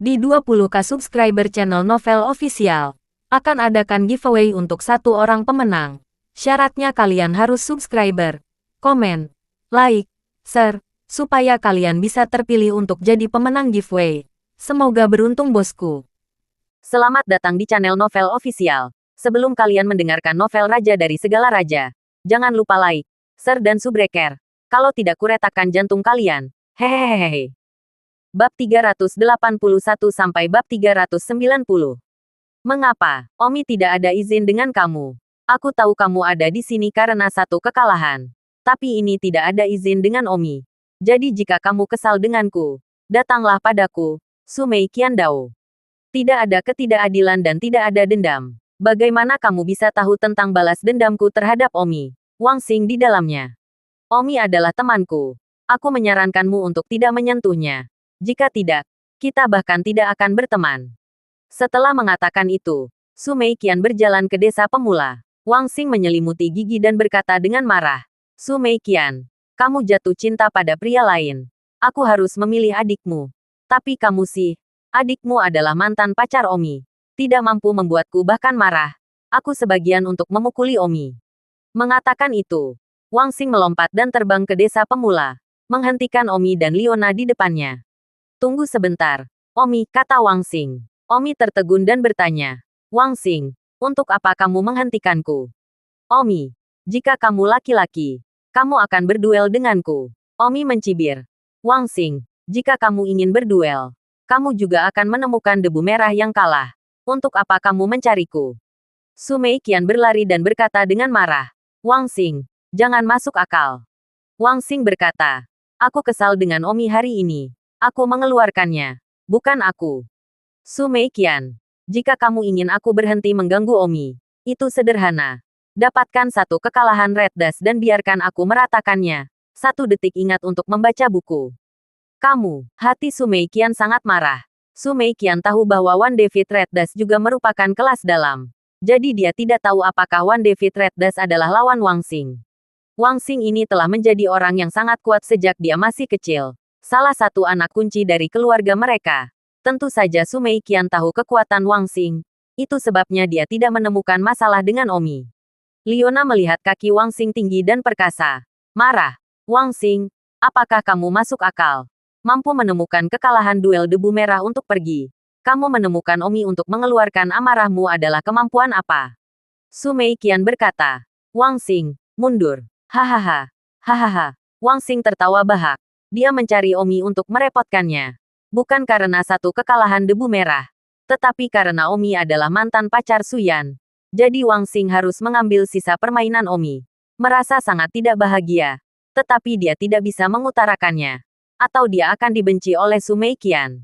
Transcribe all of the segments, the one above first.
Di 20k subscriber channel Novel Official, akan adakan giveaway untuk satu orang pemenang. Syaratnya kalian harus subscriber, komen, like, share, supaya kalian bisa terpilih untuk jadi pemenang giveaway. Semoga beruntung bosku. Selamat datang di channel Novel Official. Sebelum kalian mendengarkan novel Raja dari Segala Raja, jangan lupa like, share dan subscribe. Kalau tidak kuretakan jantung kalian. Hehehehe. Bab 381 sampai bab 390. Mengapa, Omi tidak ada izin dengan kamu? Aku tahu kamu ada di sini karena satu kekalahan. Tapi ini tidak ada izin dengan Omi. Jadi jika kamu kesal denganku, datanglah padaku, Sumei Qiandao. Tidak ada ketidakadilan dan tidak ada dendam. Bagaimana kamu bisa tahu tentang balas dendamku terhadap Omi? Wang Xing di dalamnya. Omi adalah temanku. Aku menyarankanmu untuk tidak menyentuhnya. Jika tidak, kita bahkan tidak akan berteman. Setelah mengatakan itu, Sumei Qian berjalan ke desa pemula. Wang Xing menyelimuti gigi dan berkata dengan marah, Sumei Qian, kamu jatuh cinta pada pria lain. Aku harus memilih adikmu. Tapi kamu sih, adikmu adalah mantan pacar Omi. Tidak mampu membuatku bahkan marah. Aku sebagian untuk memukuli Omi. Mengatakan itu, Wang Xing melompat dan terbang ke desa pemula, menghentikan Omi dan Liona di depannya. Tunggu sebentar, Omi, kata Wang Xing. Omi tertegun dan bertanya, Wang Xing, untuk apa kamu menghentikanku? Omi, jika kamu laki-laki, kamu akan berduel denganku. Omi mencibir. Wang Xing, jika kamu ingin berduel, kamu juga akan menemukan debu merah yang kalah. Untuk apa kamu mencariku? Sumei Qian berlari dan berkata dengan marah, Wang Xing, jangan masuk akal. Wang Xing berkata, aku kesal dengan Omi hari ini. Aku mengeluarkannya. Bukan aku. Sumei Qian. Jika kamu ingin aku berhenti mengganggu Omi, itu sederhana. Dapatkan satu kekalahan Red Dash dan biarkan aku meratakannya. 1 detik ingat untuk membaca buku. Kamu, hati Sumei Qian sangat marah. Sumei Qian tahu bahwa One David Red Dash juga merupakan kelas dalam. Jadi dia tidak tahu apakah One David Red Dash adalah lawan Wang Xing. Wang Xing ini telah menjadi orang yang sangat kuat sejak dia masih kecil. Salah satu anak kunci dari keluarga mereka. Tentu saja Sumei Qian tahu kekuatan Wang Xing. Itu sebabnya dia tidak menemukan masalah dengan Omi. Liona melihat kaki Wang Xing tinggi dan perkasa. Marah. Wang Xing, apakah kamu masuk akal? Mampu menemukan kekalahan duel debu merah untuk pergi. Kamu menemukan Omi untuk mengeluarkan amarahmu adalah kemampuan apa? Sumei Qian berkata. Wang Xing, mundur. Hahaha. Hahaha. Wang Xing tertawa bahak. Dia mencari Omi untuk merepotkannya. Bukan karena satu kekalahan debu merah. Tetapi karena Omi adalah mantan pacar Suyan. Jadi Wang Xing harus mengambil sisa permainan Omi. Merasa sangat tidak bahagia. Tetapi dia tidak bisa mengutarakannya. Atau dia akan dibenci oleh Sumei Qian.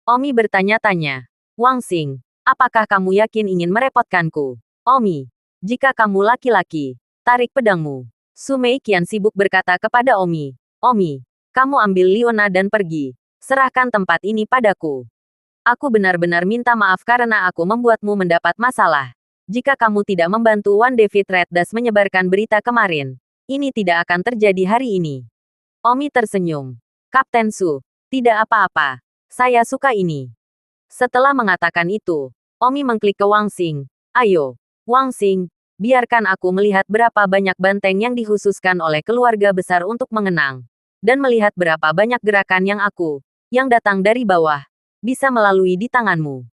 Omi bertanya-tanya. Wang Xing, apakah kamu yakin ingin merepotkanku? Omi, jika kamu laki-laki, tarik pedangmu. Sumei Qian sibuk berkata kepada Omi. Omi, kamu ambil Liona dan pergi. Serahkan tempat ini padaku. Aku benar-benar minta maaf karena aku membuatmu mendapat masalah. Jika kamu tidak membantu One David Red Dash menyebarkan berita kemarin, ini tidak akan terjadi hari ini. Omi tersenyum. Kapten Su, tidak apa-apa. Saya suka ini. Setelah mengatakan itu, Omi mengklik ke Wang Xing. Ayo, Wang Xing, biarkan aku melihat berapa banyak banteng yang dikhususkan oleh keluarga besar untuk mengenang. Dan melihat berapa banyak gerakan yang datang dari bawah, bisa melalui di tanganmu.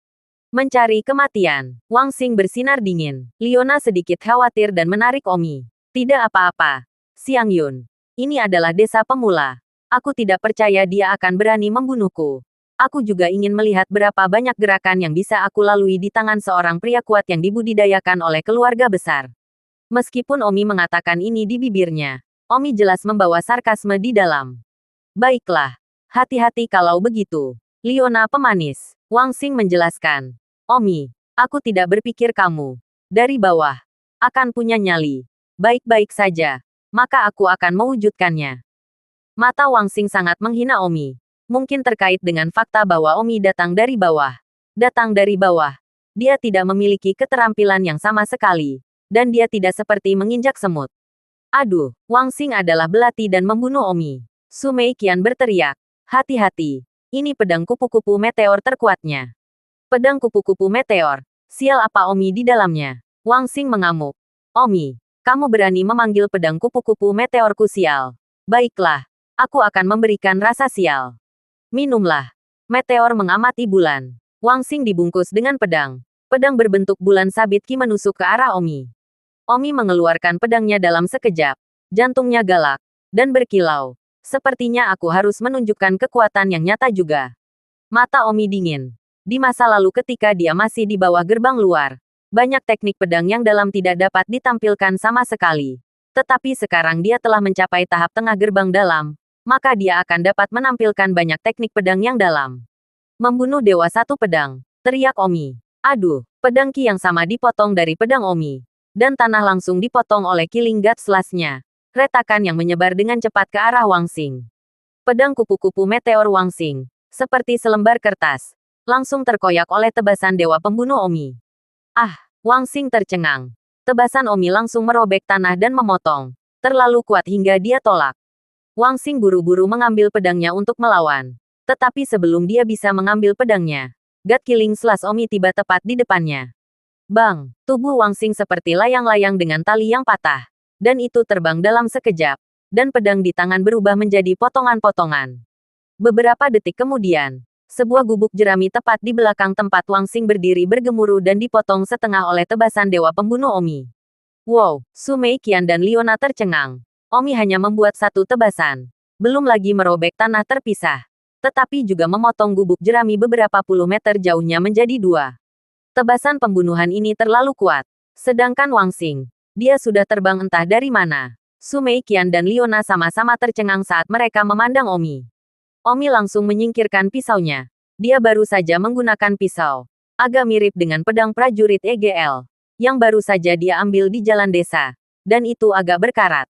Mencari kematian. Wang Xing bersinar dingin. Liona sedikit khawatir dan menarik Omi. Tidak apa-apa. Xiang Yun. Ini adalah desa pemula. Aku tidak percaya dia akan berani membunuhku. Aku juga ingin melihat berapa banyak gerakan yang bisa aku lalui di tangan seorang pria kuat yang dibudidayakan oleh keluarga besar. Meskipun Omi mengatakan ini di bibirnya, Omi jelas membawa sarkasme di dalam. Baiklah. Hati-hati kalau begitu. Liona pemanis. Wang Xing menjelaskan. Omi, aku tidak berpikir kamu, dari bawah, akan punya nyali. Baik-baik saja. Maka aku akan mewujudkannya. Mata Wang Xing sangat menghina Omi. Mungkin terkait dengan fakta bahwa Omi datang dari bawah. Datang dari bawah. Dia tidak memiliki keterampilan yang sama sekali. Dan dia tidak seperti menginjak semut. Aduh, Wang Xing adalah belati dan membunuh Omi. Sumei Qian berteriak. Hati-hati. Ini pedang kupu-kupu meteor terkuatnya. Pedang kupu-kupu meteor. Sial, apa Omi di dalamnya? Wang Xing mengamuk. Omi, kamu berani memanggil pedang kupu-kupu meteorku sial. Baiklah, aku akan memberikan rasa sial. Minumlah. Meteor mengamati bulan. Wang Xing dibungkus dengan pedang. Pedang berbentuk bulan sabit Qi menusuk ke arah Omi. Omi mengeluarkan pedangnya dalam sekejap. Jantungnya galak dan berkilau. Sepertinya aku harus menunjukkan kekuatan yang nyata juga. Mata Omi dingin. Di masa lalu ketika dia masih di bawah gerbang luar, banyak teknik pedang yang dalam tidak dapat ditampilkan sama sekali. Tetapi sekarang dia telah mencapai tahap tengah gerbang dalam, maka dia akan dapat menampilkan banyak teknik pedang yang dalam. Membunuh dewa satu pedang, teriak Omi. Aduh, pedang Qi yang sama dipotong dari pedang Omi. Dan tanah langsung dipotong oleh Killing God Slash-nya. Retakan yang menyebar dengan cepat ke arah Wang Xing. Pedang kupu-kupu meteor Wang Xing, seperti selembar kertas, langsung terkoyak oleh tebasan dewa pembunuh Omi. Ah, Wang Xing tercengang. Tebasan Omi langsung merobek tanah dan memotong. Terlalu kuat hingga dia tolak. Wang Xing buru-buru mengambil pedangnya untuk melawan. Tetapi sebelum dia bisa mengambil pedangnya, God Killing Slash Omi tiba tepat di depannya. Bang, tubuh Wang Xing seperti layang-layang dengan tali yang patah. Dan itu terbang dalam sekejap. Dan pedang di tangan berubah menjadi potongan-potongan. Beberapa detik kemudian, sebuah gubuk jerami tepat di belakang tempat Wang Xing berdiri bergemuruh dan dipotong setengah oleh tebasan dewa pembunuh Omi. Wow, Su Meiqian dan Liona tercengang. Omi hanya membuat satu tebasan. Belum lagi merobek tanah terpisah. Tetapi juga memotong gubuk jerami beberapa puluh meter jauhnya menjadi dua. Tebasan pembunuhan ini terlalu kuat. Sedangkan Wang Xing, dia sudah terbang entah dari mana. Su Meiqian dan Liona sama-sama tercengang saat mereka memandang Omi. Omi langsung menyingkirkan pisaunya. Dia baru saja menggunakan pisau. Agak mirip dengan pedang prajurit EGL. Yang baru saja dia ambil di jalan desa. Dan itu agak berkarat.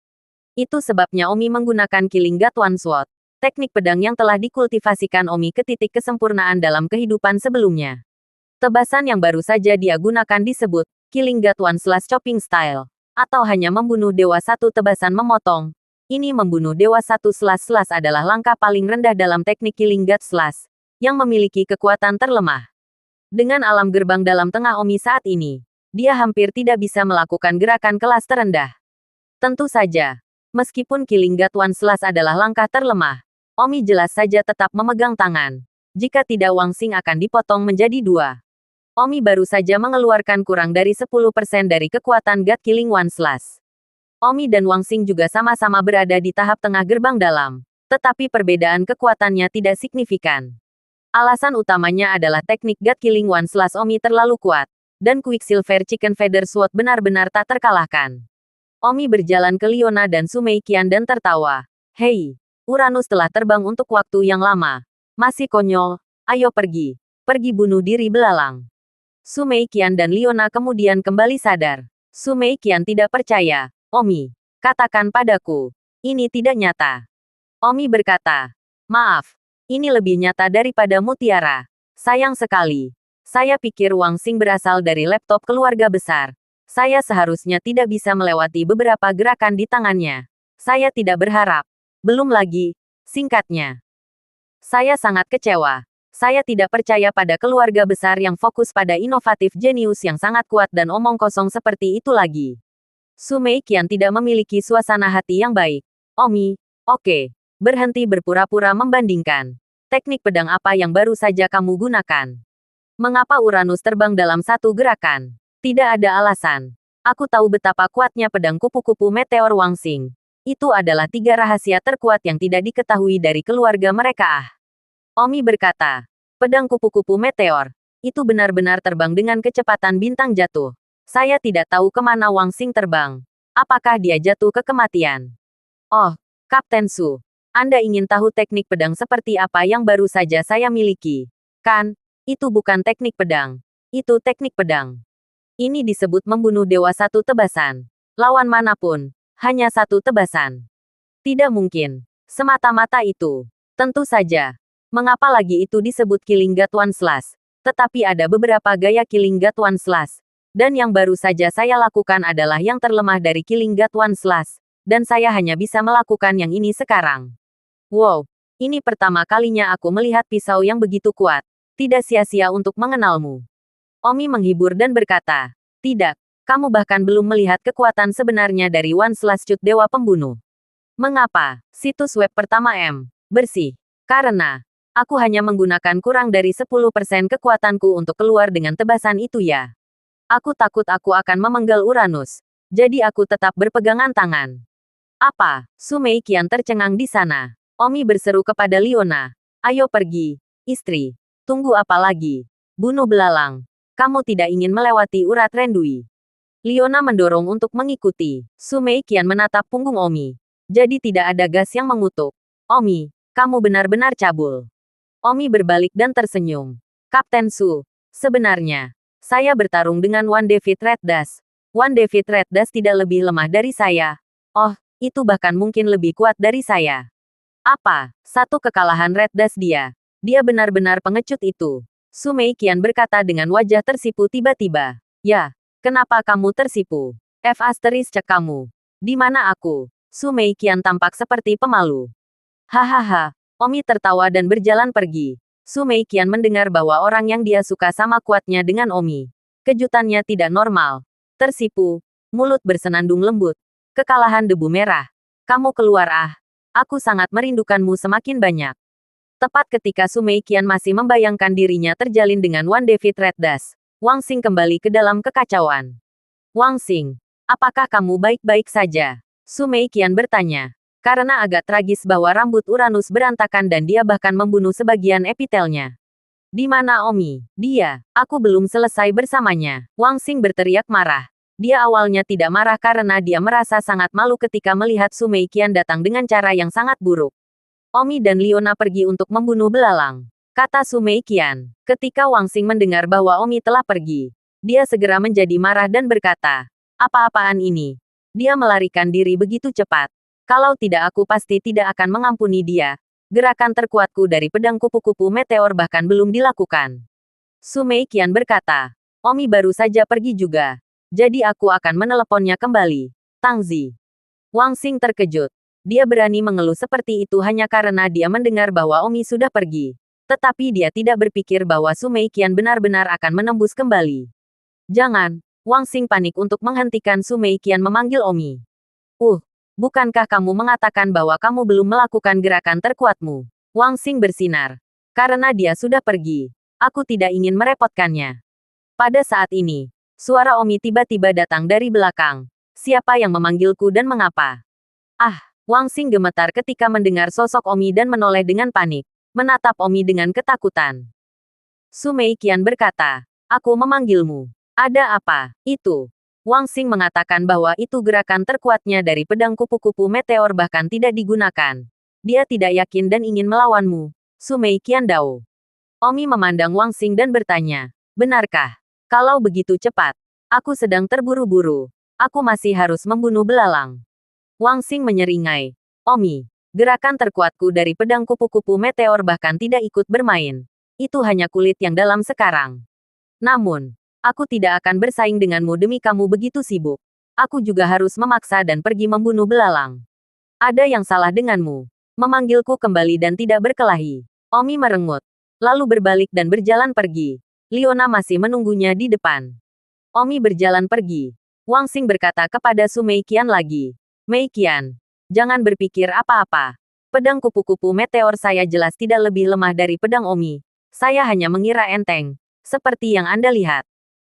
Itu sebabnya Omi menggunakan Killing God One Sword. Teknik pedang yang telah dikultivasikan Omi ke titik kesempurnaan dalam kehidupan sebelumnya. Tebasan yang baru saja dia gunakan disebut Killing God One Slash Chopping Style, atau hanya membunuh dewa satu tebasan memotong. Ini membunuh dewa satu slash adalah langkah paling rendah dalam teknik Killing God Slash, yang memiliki kekuatan terlemah. Dengan alam gerbang dalam tengah Omi saat ini, dia hampir tidak bisa melakukan gerakan kelas terendah. Tentu saja, meskipun Killing God One Slash adalah langkah terlemah, Omi jelas saja tetap memegang tangan. Jika tidak Wang Xing akan dipotong menjadi dua. Omi baru saja mengeluarkan kurang dari 10% dari kekuatan God Killing One Slash. Omi dan Wang Xing juga sama-sama berada di tahap tengah gerbang dalam. Tetapi perbedaan kekuatannya tidak signifikan. Alasan utamanya adalah teknik God Killing One Slash Omi terlalu kuat. Dan Quicksilver Chicken Feather Sword benar-benar tak terkalahkan. Omi berjalan ke Liona dan Su Meiqian dan tertawa. Hei, Uranus telah terbang untuk waktu yang lama. Masih konyol, ayo pergi. Pergi bunuh diri belalang. Su Meiqian dan Liona kemudian kembali sadar. Su Meiqian tidak percaya. Omi, katakan padaku. Ini tidak nyata. Omi berkata. Maaf. Ini lebih nyata daripada mutiara. Sayang sekali. Saya pikir Wang Xing berasal dari laptop keluarga besar. Saya seharusnya tidak bisa melewati beberapa gerakan di tangannya. Saya tidak berharap. Belum lagi, singkatnya. Saya sangat kecewa. Saya tidak percaya pada keluarga besar yang fokus pada inovatif jenius yang sangat kuat dan omong kosong seperti itu lagi. Su Meiqian tidak memiliki suasana hati yang baik. Omi, oke. Berhenti berpura-pura membandingkan. Teknik pedang apa yang baru saja kamu gunakan? Mengapa Uranus terbang dalam satu gerakan? Tidak ada alasan. Aku tahu betapa kuatnya pedang kupu-kupu meteor Wang Xing. Itu adalah 3 rahasia terkuat yang tidak diketahui dari keluarga mereka. Omi berkata, pedang kupu-kupu meteor, itu benar-benar terbang dengan kecepatan bintang jatuh. Saya tidak tahu kemana Wang Xing terbang. Apakah dia jatuh ke kematian? Oh, Kapten Su. Anda ingin tahu teknik pedang seperti apa yang baru saja saya miliki? Kan? Itu bukan teknik pedang. Itu teknik pedang. Ini disebut membunuh dewa satu tebasan. Lawan manapun, hanya satu tebasan. Tidak mungkin. Semata-mata itu. Tentu saja. Mengapa lagi itu disebut Killing God One Slash? Tetapi ada beberapa gaya Killing God One Slash. Dan yang baru saja saya lakukan adalah yang terlemah dari Killing God One Slash. Dan saya hanya bisa melakukan yang ini sekarang. Wow, Ini pertama kalinya aku melihat pisau yang begitu kuat. Tidak sia-sia untuk mengenalmu. Omi menghibur dan berkata, tidak, kamu bahkan belum melihat kekuatan sebenarnya dari One Slash Cut Dewa Pembunuh. Mengapa? Situs web pertama M. Bersih. Karena, aku hanya menggunakan kurang dari 10% kekuatanku untuk keluar dengan tebasan itu ya. Aku takut aku akan memenggal Uranus. Jadi aku tetap berpegangan tangan. Apa? Sumei kian tercengang di sana. Omi berseru kepada Liona. Ayo pergi, istri. Tunggu apa lagi? Bunuh belalang. Kamu tidak ingin melewati urat Rendui. Liona mendorong untuk mengikuti. Sumei kian menatap punggung Omi. Jadi tidak ada gas yang mengutuk. Omi, kamu benar-benar cabul. Omi berbalik dan tersenyum. Kapten Su, sebenarnya, saya bertarung dengan One David Red Dust. One David Red Dust tidak lebih lemah dari saya. Oh, itu bahkan mungkin lebih kuat dari saya. Apa? Satu kekalahan Red Dust dia. Dia benar-benar pengecut itu. Sumei kian berkata dengan wajah tersipu tiba-tiba. Ya, kenapa kamu tersipu? F asterisk cek kamu. Di mana aku? Sumei kian tampak seperti pemalu. Hahaha, Omi tertawa dan berjalan pergi. Sumei kian mendengar bahwa orang yang dia suka sama kuatnya dengan Omi. Kejutannya tidak normal. Tersipu, mulut bersenandung lembut. Kekalahan debu merah. Kamu keluar ah. Aku sangat merindukanmu semakin banyak. Tepat ketika Sumei kian masih membayangkan dirinya terjalin dengan One David Red Dust, Wang Xing kembali ke dalam kekacauan. Wang Xing, apakah kamu baik-baik saja? Sumei kian bertanya. Karena agak tragis bahwa rambut Uranus berantakan dan dia bahkan membunuh sebagian epitelnya. Di mana Omi? Dia, aku belum selesai bersamanya. Wang Xing berteriak marah. Dia awalnya tidak marah karena dia merasa sangat malu ketika melihat Sumei kian datang dengan cara yang sangat buruk. Omi dan Liona pergi untuk membunuh belalang. Kata Sumei kian. Ketika Wang Xing mendengar bahwa Omi telah pergi, dia segera menjadi marah dan berkata, apa-apaan ini? Dia melarikan diri begitu cepat. Kalau tidak aku pasti tidak akan mengampuni dia. Gerakan terkuatku dari pedang kupu-kupu meteor bahkan belum dilakukan. Sumei kian berkata, Omi baru saja pergi juga. Jadi aku akan meneleponnya kembali. Tangzi. Wang Xing terkejut. Dia berani mengeluh seperti itu hanya karena dia mendengar bahwa Omi sudah pergi. Tetapi dia tidak berpikir bahwa Sumei kian benar-benar akan menembus kembali. Jangan. Wang Xing panik untuk menghentikan Sumei kian memanggil Omi. Bukankah kamu mengatakan bahwa kamu belum melakukan gerakan terkuatmu? Wang Xing bersinar. Karena dia sudah pergi. Aku tidak ingin merepotkannya. Pada saat ini, suara Omi tiba-tiba datang dari belakang. Siapa yang memanggilku dan mengapa? Ah, Wang Xing gemetar ketika mendengar sosok Omi dan menoleh dengan panik. Menatap Omi dengan ketakutan. Sumei kian berkata, aku memanggilmu. Ada apa? Itu. Wang Xing mengatakan bahwa itu gerakan terkuatnya dari pedang kupu-kupu meteor bahkan tidak digunakan. Dia tidak yakin dan ingin melawanmu. Sumei kian Dao. Omi memandang Wang Xing dan bertanya, benarkah? Kalau begitu cepat, aku sedang terburu-buru. Aku masih harus membunuh belalang. Wang Xing menyeringai. Omi, gerakan terkuatku dari pedang kupu-kupu meteor bahkan tidak ikut bermain. Itu hanya kulit yang dalam sekarang. Namun, aku tidak akan bersaing denganmu demi kamu begitu sibuk. Aku juga harus memaksa dan pergi membunuh belalang. Ada yang salah denganmu. Memanggilku kembali dan tidak berkelahi. Omi merengut. Lalu berbalik dan berjalan pergi. Liona masih menunggunya di depan. Omi berjalan pergi. Wang Xing berkata kepada Sumei kian lagi. Mei kian, jangan berpikir apa-apa. Pedang kupu-kupu meteor saya jelas tidak lebih lemah dari pedang Omi. Saya hanya mengira enteng. Seperti yang Anda lihat.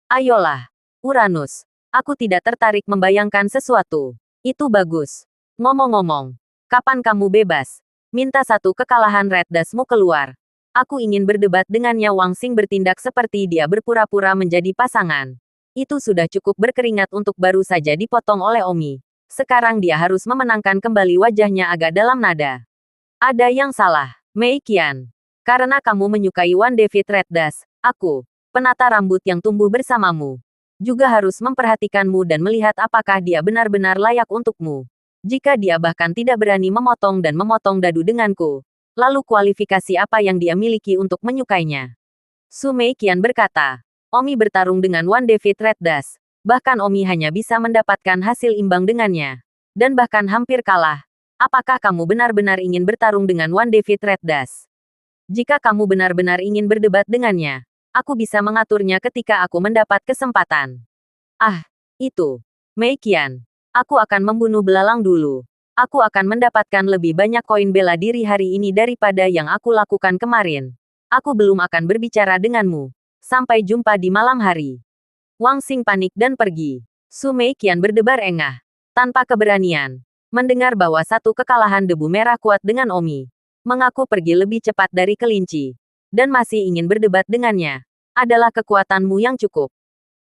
Ayolah, Uranus. Aku tidak tertarik membayangkan sesuatu. Itu bagus. Ngomong-ngomong, kapan kamu bebas? Minta satu kekalahan Red Dustmu keluar. Aku ingin berdebat dengannya. Wang Xing bertindak seperti dia berpura-pura menjadi pasangan. Itu sudah cukup berkeringat untuk baru saja dipotong oleh Omi. Sekarang dia harus memenangkan kembali wajahnya agak dalam nada. Ada yang salah, Mei Qian. Karena kamu menyukai One David Red Dust, aku, penata rambut yang tumbuh bersamamu, juga harus memperhatikanmu dan melihat apakah dia benar-benar layak untukmu. Jika dia bahkan tidak berani memotong dan memotong dadu denganku, lalu kualifikasi apa yang dia miliki untuk menyukainya? Su Mei Qian berkata, Omi bertarung dengan One David Red Dust, bahkan Omi hanya bisa mendapatkan hasil imbang dengannya. Dan bahkan hampir kalah. Apakah kamu benar-benar ingin bertarung dengan One David Red Dust? Jika kamu benar-benar ingin berdebat dengannya, aku bisa mengaturnya ketika aku mendapat kesempatan. Ah, itu. Mei Qian. Aku akan membunuh belalang dulu. Aku akan mendapatkan lebih banyak koin bela diri hari ini daripada yang aku lakukan kemarin. Aku belum akan berbicara denganmu. Sampai jumpa di malam hari. Wang Xing panik dan pergi. Su Mei Qian berdebar engah. Tanpa keberanian. Mendengar bahwa satu kekalahan debu merah kuat dengan Omi. Mengaku pergi lebih cepat dari kelinci. Dan masih ingin berdebat dengannya. Adalah kekuatanmu yang cukup.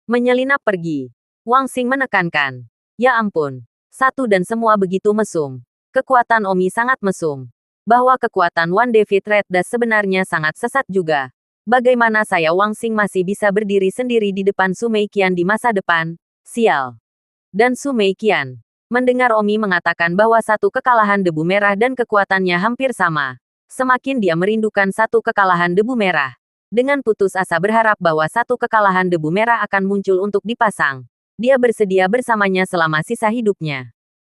Menyelinap pergi. Wang Xing menekankan. Ya ampun. Satu dan semua begitu mesum. Kekuatan Omi sangat mesum. Bahwa kekuatan One David Red Dust sebenarnya sangat sesat juga. Bagaimana saya Wang Xing masih bisa berdiri sendiri di depan Su Mei Qian di masa depan? Sial. Dan Su Mei Qian. Mendengar Omi mengatakan bahwa satu kekalahan debu merah dan kekuatannya hampir sama. Semakin dia merindukan satu kekalahan debu merah. Dengan putus asa berharap bahwa satu kekalahan debu merah akan muncul untuk dipasang. Dia bersedia bersamanya selama sisa hidupnya.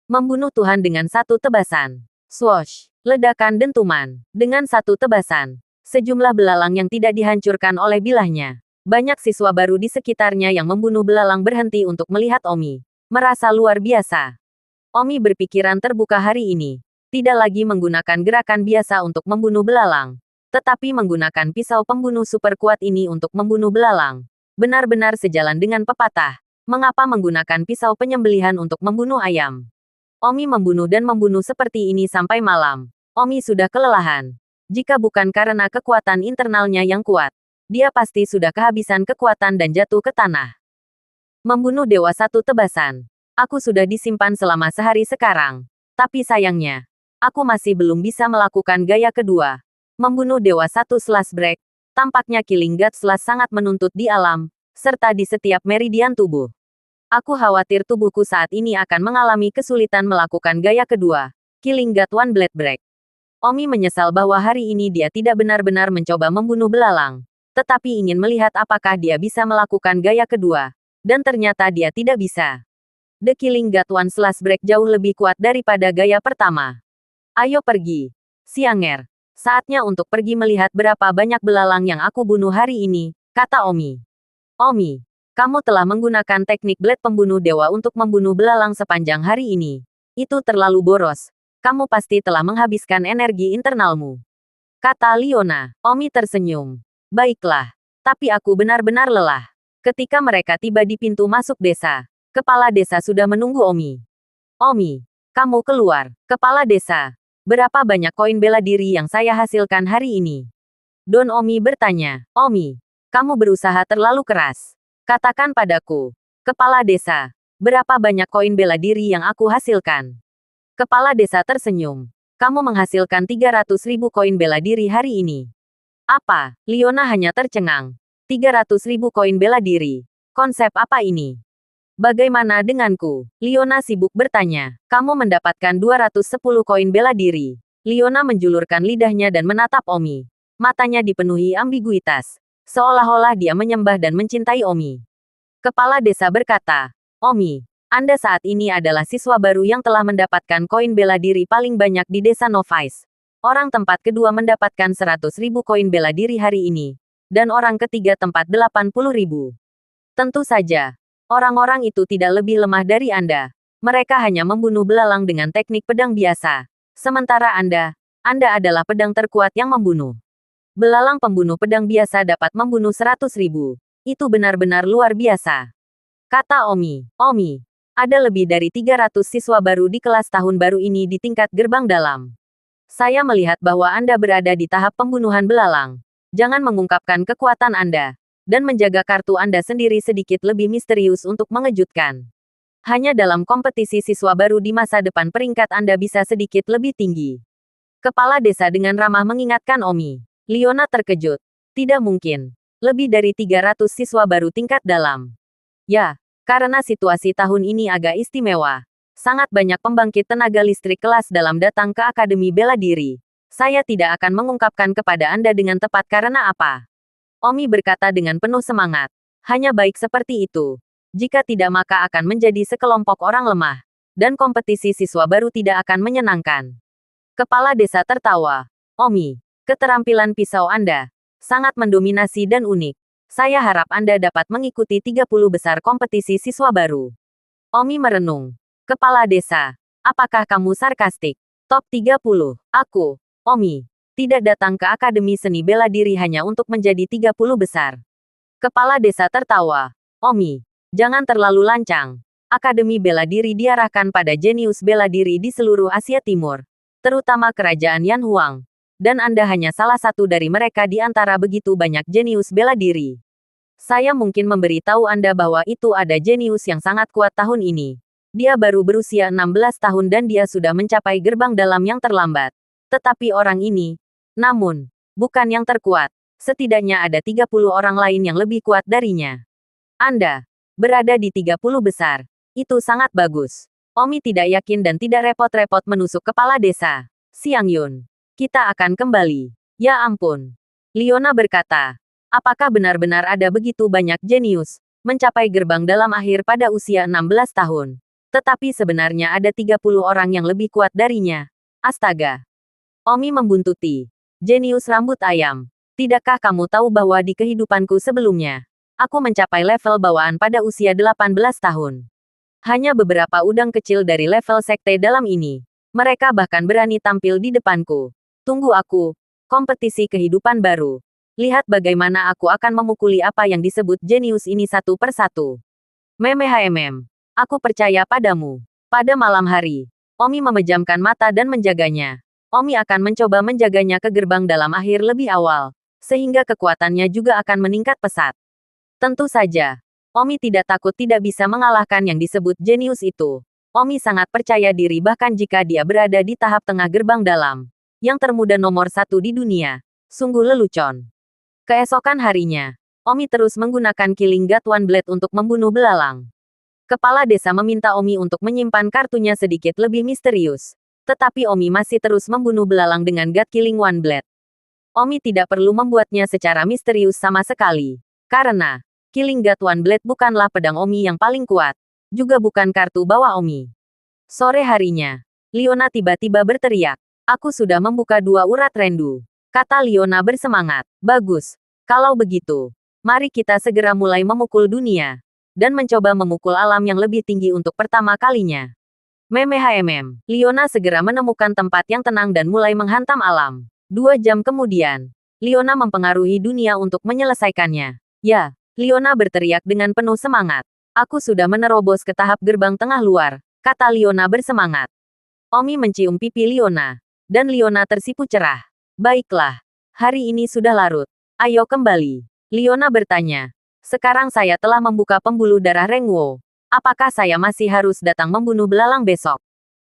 Membunuh Tuhan dengan satu tebasan. Swoosh. Ledakan dentuman. Dengan satu tebasan. Sejumlah belalang yang tidak dihancurkan oleh bilahnya. Banyak siswa baru di sekitarnya yang membunuh belalang berhenti untuk melihat Omi. Merasa luar biasa. Omi berpikiran terbuka hari ini. Tidak lagi menggunakan gerakan biasa untuk membunuh belalang. Tetapi menggunakan pisau pembunuh super kuat ini untuk membunuh belalang. Benar-benar sejalan dengan pepatah. Mengapa menggunakan pisau penyembelihan untuk membunuh ayam? Omi membunuh dan membunuh seperti ini sampai malam. Omi sudah kelelahan. Jika bukan karena kekuatan internalnya yang kuat, dia pasti sudah kehabisan kekuatan dan jatuh ke tanah. Membunuh dewa satu tebasan. Aku sudah disimpan selama sehari sekarang. Tapi sayangnya, aku masih belum bisa melakukan gaya kedua. Membunuh dewa satu slash break. Tampaknya Killing God slash sangat menuntut di alam, serta di setiap meridian tubuh. Aku khawatir tubuhku saat ini akan mengalami kesulitan melakukan gaya kedua. Killing God One Blade Break. Omi menyesal bahwa hari ini dia tidak benar-benar mencoba membunuh belalang. Tetapi ingin melihat apakah dia bisa melakukan gaya kedua. Dan ternyata dia tidak bisa. The Killing God One Slash Break jauh lebih kuat daripada gaya pertama. Ayo pergi. Xianger. Saatnya untuk pergi melihat berapa banyak belalang yang aku bunuh hari ini, kata Omi. Omi, kamu telah menggunakan teknik blade pembunuh dewa untuk membunuh belalang sepanjang hari ini. Itu terlalu boros. Kamu pasti telah menghabiskan energi internalmu. Kata Liona. Omi tersenyum. Baiklah. Tapi aku benar-benar lelah. Ketika mereka tiba di pintu masuk desa, kepala desa sudah menunggu Omi. Omi, kamu keluar. Kepala desa. Berapa banyak koin bela diri yang saya hasilkan hari ini? Don Omi bertanya. Omi, kamu berusaha terlalu keras. Katakan padaku. Kepala desa. Berapa banyak koin bela diri yang aku hasilkan? Kepala desa tersenyum. Kamu menghasilkan 300.000 koin bela diri hari ini. Apa? Liona hanya tercengang. 300.000 koin bela diri. Konsep apa ini? Bagaimana denganku? Liona sibuk bertanya. Kamu mendapatkan 210 koin bela diri. Liona menjulurkan lidahnya dan menatap Omi. Matanya dipenuhi ambiguitas. Seolah-olah dia menyembah dan mencintai Omi. Kepala desa berkata, Omi, Anda saat ini adalah siswa baru yang telah mendapatkan koin bela diri paling banyak di desa Novice. Orang tempat kedua mendapatkan 100.000 koin bela diri hari ini. Dan orang ketiga tempat 80.000. Tentu saja. Orang-orang itu tidak lebih lemah dari Anda. Mereka hanya membunuh belalang dengan teknik pedang biasa. Sementara Anda adalah pedang terkuat yang membunuh. Belalang pembunuh pedang biasa dapat membunuh 100.000. Itu benar-benar luar biasa. Kata Omi. Omi, ada lebih dari 300 siswa baru di kelas tahun baru ini di tingkat gerbang dalam. Saya melihat bahwa Anda berada di tahap pembunuhan belalang. Jangan mengungkapkan kekuatan Anda. Dan menjaga kartu Anda sendiri sedikit lebih misterius untuk mengejutkan. Hanya dalam kompetisi siswa baru di masa depan peringkat Anda bisa sedikit lebih tinggi. Kepala desa dengan ramah mengingatkan Omi. Liona terkejut. Tidak mungkin. Lebih dari 300 siswa baru tingkat dalam. Ya, karena situasi tahun ini agak istimewa. Sangat banyak pembangkit tenaga listrik kelas dalam datang ke Akademi Bela Diri. Saya tidak akan mengungkapkan kepada Anda dengan tepat karena apa. Omi berkata dengan penuh semangat. Hanya baik seperti itu. Jika tidak maka akan menjadi sekelompok orang lemah. dan kompetisi siswa baru tidak akan menyenangkan. Kepala desa tertawa. Omi, keterampilan pisau Anda sangat mendominasi dan unik. Saya harap Anda dapat mengikuti 30 besar kompetisi siswa baru. Omi merenung. Kepala desa, apakah kamu sarkastik? Top 30. Aku, Omi, tidak datang ke Akademi Seni Bela Diri hanya untuk menjadi 30 besar. Kepala desa tertawa. Omi, jangan terlalu lancang. Akademi Bela Diri diarahkan pada jenius bela diri di seluruh Asia Timur, terutama Kerajaan Yan Huang. Dan Anda hanya salah satu dari mereka di antara begitu banyak jenius bela diri. Saya mungkin memberitahu Anda bahwa itu ada jenius yang sangat kuat tahun ini. Dia baru berusia 16 tahun dan dia sudah mencapai gerbang dalam yang terlambat. Tetapi orang ini, namun, bukan yang terkuat. Setidaknya ada 30 orang lain yang lebih kuat darinya. Anda berada di 30 besar. Itu sangat bagus. Omi tidak yakin dan tidak repot-repot menusuk kepala desa. Siang Yun, kita akan kembali. Ya ampun. Leona berkata, apakah benar-benar ada begitu banyak jenius mencapai gerbang dalam akhir pada usia 16 tahun? Tetapi sebenarnya ada 30 orang yang lebih kuat darinya. Astaga. Omi membuntuti. Jenius rambut ayam. Tidakkah kamu tahu bahwa di kehidupanku sebelumnya, aku mencapai level bawaan pada usia 18 tahun. Hanya beberapa udang kecil dari level sekte dalam ini. Mereka bahkan berani tampil di depanku. Tunggu aku. Kompetisi kehidupan baru. Lihat bagaimana aku akan memukuli apa yang disebut jenius ini satu persatu. Meme. Aku percaya padamu. Pada malam hari, Omi memejamkan mata dan menjaganya. Omi akan mencoba menjaganya ke gerbang dalam akhir lebih awal, sehingga kekuatannya juga akan meningkat pesat. Tentu saja, Omi tidak takut tidak bisa mengalahkan yang disebut jenius itu. Omi sangat percaya diri bahkan jika dia berada di tahap tengah gerbang dalam. Yang termuda nomor 1 di dunia. Sungguh lelucon. Keesokan harinya, Omi terus menggunakan Killing God One Blade untuk membunuh belalang. Kepala desa meminta Omi untuk menyimpan kartunya sedikit lebih misterius. Tetapi Omi masih terus membunuh belalang dengan God Killing One Blade. Omi tidak perlu membuatnya secara misterius sama sekali. Karena Killing God One Blade bukanlah pedang Omi yang paling kuat. Juga bukan kartu bawah Omi. Sore harinya, Leona tiba-tiba berteriak. Aku sudah membuka 2 urat rendu. Kata Leona bersemangat. Bagus. Kalau begitu, mari kita segera mulai memukul dunia. Dan mencoba memukul alam yang lebih tinggi untuk pertama kalinya. Leona segera menemukan tempat yang tenang dan mulai menghantam alam. 2 jam kemudian, Leona mempengaruhi dunia untuk menyelesaikannya. Ya. Leona berteriak dengan penuh semangat. Aku sudah menerobos ke tahap gerbang tengah luar, kata Leona bersemangat. Omi mencium pipi Leona, dan Leona tersipu cerah. Baiklah, hari ini sudah larut. Ayo kembali. Leona bertanya. Sekarang saya telah membuka pembuluh darah Rengwo. Apakah saya masih harus datang membunuh belalang besok?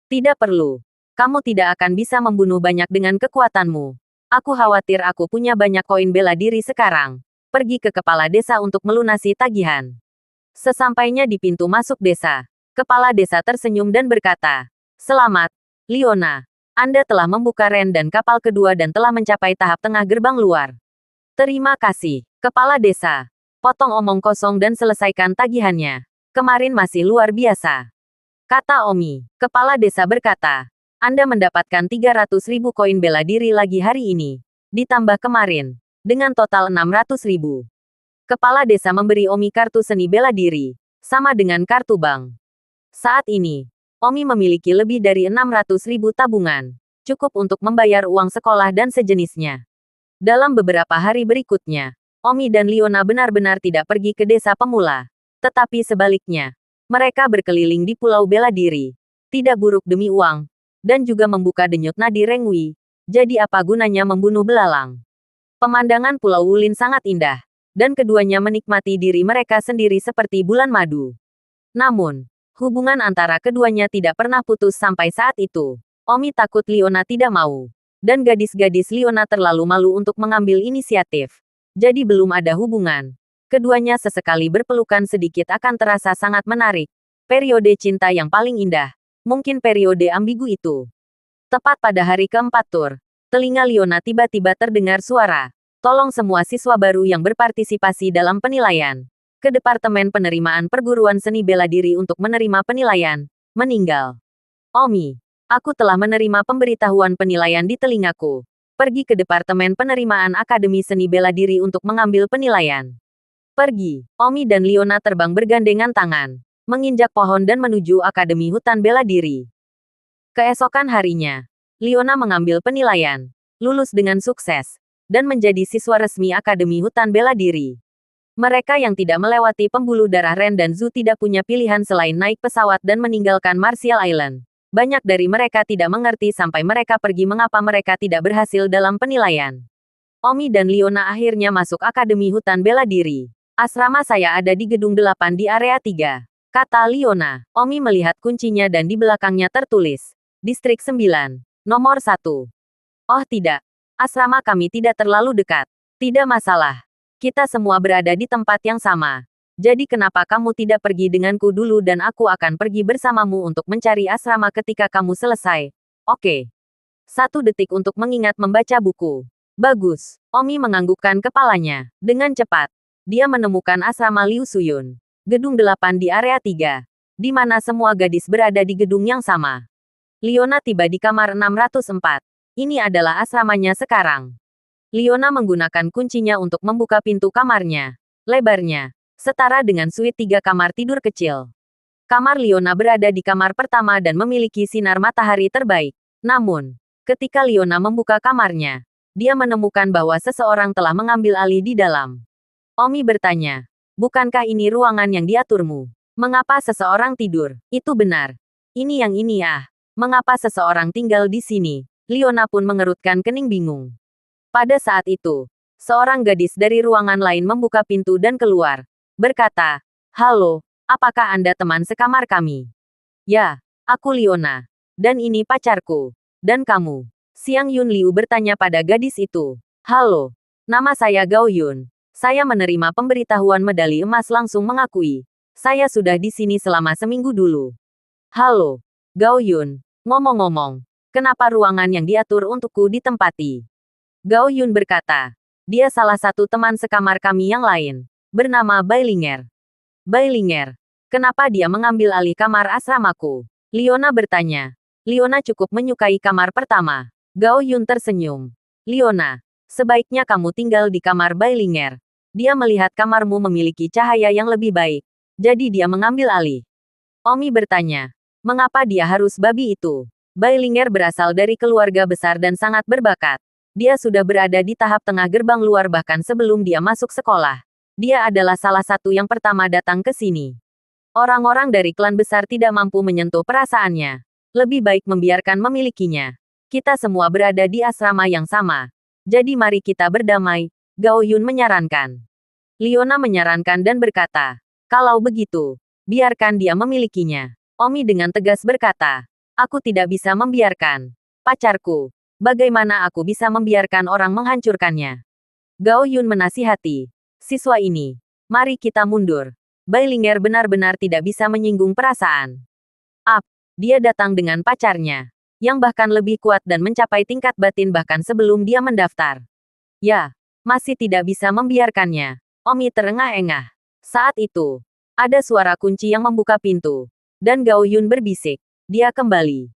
Tidak perlu. Kamu tidak akan bisa membunuh banyak dengan kekuatanmu. Aku khawatir aku punya banyak koin bela diri sekarang. Pergi ke kepala desa untuk melunasi tagihan. Sesampainya di pintu masuk desa, kepala desa tersenyum dan berkata, selamat, Leona. Anda telah membuka ren dan kapal kedua dan telah mencapai tahap tengah gerbang luar. Terima kasih, kepala desa. Potong omong kosong dan selesaikan tagihannya. Kemarin masih luar biasa. Kata Omi, kepala desa berkata, Anda mendapatkan 300.000 koin bela diri lagi hari ini. Ditambah kemarin. Dengan total 600.000. Kepala desa memberi Omi kartu seni bela diri, sama dengan kartu bank. Saat ini, Omi memiliki lebih dari 600.000 tabungan, cukup untuk membayar uang sekolah dan sejenisnya. Dalam beberapa hari berikutnya, Omi dan Leona benar-benar tidak pergi ke desa pemula. Tetapi sebaliknya, mereka berkeliling di pulau bela diri, tidak buruk demi uang, dan juga membuka denyut nadi Rengwi. Jadi apa gunanya membunuh belalang? Pemandangan Pulau Wulin sangat indah, dan keduanya menikmati diri mereka sendiri seperti bulan madu. Namun, hubungan antara keduanya tidak pernah putus sampai saat itu. Omi takut Leona tidak mau. Dan gadis-gadis Leona terlalu malu untuk mengambil inisiatif. Jadi belum ada hubungan. Keduanya sesekali berpelukan sedikit akan terasa sangat menarik. Periode cinta yang paling indah. Mungkin periode ambigu itu. Tepat pada hari keempat tur, telinga Leona tiba-tiba terdengar suara. Tolong semua siswa baru yang berpartisipasi dalam penilaian ke Departemen Penerimaan Perguruan Seni Bela Diri untuk menerima penilaian. Meninggal. Omi, aku telah menerima pemberitahuan penilaian di telingaku. Pergi ke Departemen Penerimaan Akademi Seni Bela Diri untuk mengambil penilaian. Pergi. Omi dan Liona terbang bergandengan tangan, menginjak pohon dan menuju Akademi Hutan Bela Diri. Keesokan harinya, Liona mengambil penilaian, lulus dengan sukses, dan menjadi siswa resmi Akademi Hutan Bela Diri. Mereka yang tidak melewati pembuluh darah Ren dan Zhu tidak punya pilihan selain naik pesawat dan meninggalkan Martial Island. Banyak dari mereka tidak mengerti sampai mereka pergi mengapa mereka tidak berhasil dalam penilaian. Omi dan Liona akhirnya masuk Akademi Hutan Bela Diri. Asrama saya ada di gedung 8 di area 3. Kata Liona. Omi melihat kuncinya dan di belakangnya tertulis. Distrik 9. Nomor 1. Oh tidak. Asrama kami tidak terlalu dekat. Tidak masalah. Kita semua berada di tempat yang sama. Jadi kenapa kamu tidak pergi denganku dulu dan aku akan pergi bersamamu untuk mencari asrama ketika kamu selesai. Oke. 1 detik untuk mengingat membaca buku. Bagus. Omi menganggukkan kepalanya. Dengan cepat, dia menemukan asrama Liu Suyun. Gedung 8 di area 3. Di mana semua gadis berada di gedung yang sama. Liona tiba di kamar 604. Ini adalah asramanya sekarang. Liona menggunakan kuncinya untuk membuka pintu kamarnya. Lebarnya setara dengan suite 3 kamar tidur kecil. Kamar Liona berada di kamar pertama dan memiliki sinar matahari terbaik. Namun, ketika Liona membuka kamarnya, dia menemukan bahwa seseorang telah mengambil alih di dalam. Omi bertanya, bukankah ini ruangan yang diaturmu? Mengapa seseorang tidur? Itu benar. Ini yang ini ah. Mengapa seseorang tinggal di sini? Liona pun mengerutkan kening bingung. Pada saat itu, seorang gadis dari ruangan lain membuka pintu dan keluar. Berkata, halo, apakah Anda teman sekamar kami? Ya, aku Liona. Dan ini pacarku. Dan kamu? Xiang Yun Liu bertanya pada gadis itu. Halo, nama saya Gao Yun. Saya menerima pemberitahuan medali emas langsung mengakui. Saya sudah di sini selama seminggu dulu. Halo, Gao Yun. Ngomong-ngomong, kenapa ruangan yang diatur untukku ditempati? Gao Yun berkata, dia salah satu teman sekamar kami yang lain, bernama Bailinger. Bailinger, kenapa dia mengambil alih kamar asramaku? Liona bertanya. Liona cukup menyukai kamar pertama. Gao Yun tersenyum. Liona, sebaiknya kamu tinggal di kamar Bailinger. Dia melihat kamarmu memiliki cahaya yang lebih baik, jadi dia mengambil alih. Omi bertanya, mengapa dia harus babi itu? Bailinger berasal dari keluarga besar dan sangat berbakat. Dia sudah berada di tahap tengah gerbang luar bahkan sebelum dia masuk sekolah. Dia adalah salah satu yang pertama datang ke sini. Orang-orang dari klan besar tidak mampu menyentuh perasaannya. Lebih baik membiarkan memilikinya. Kita semua berada di asrama yang sama. Jadi mari kita berdamai, Gao Yun menyarankan. Liona menyarankan dan berkata, kalau begitu, biarkan dia memilikinya. Omi dengan tegas berkata, aku tidak bisa membiarkan. Pacarku. Bagaimana aku bisa membiarkan orang menghancurkannya? Gao Yun menasihati. Siswa ini, mari kita mundur. Bailinger benar-benar tidak bisa menyinggung perasaan. Dia datang dengan pacarnya, yang bahkan lebih kuat dan mencapai tingkat batin bahkan sebelum dia mendaftar. Ya, masih tidak bisa membiarkannya. Omi terengah-engah. Saat itu, ada suara kunci yang membuka pintu. Dan Gao Yun berbisik. Dia kembali.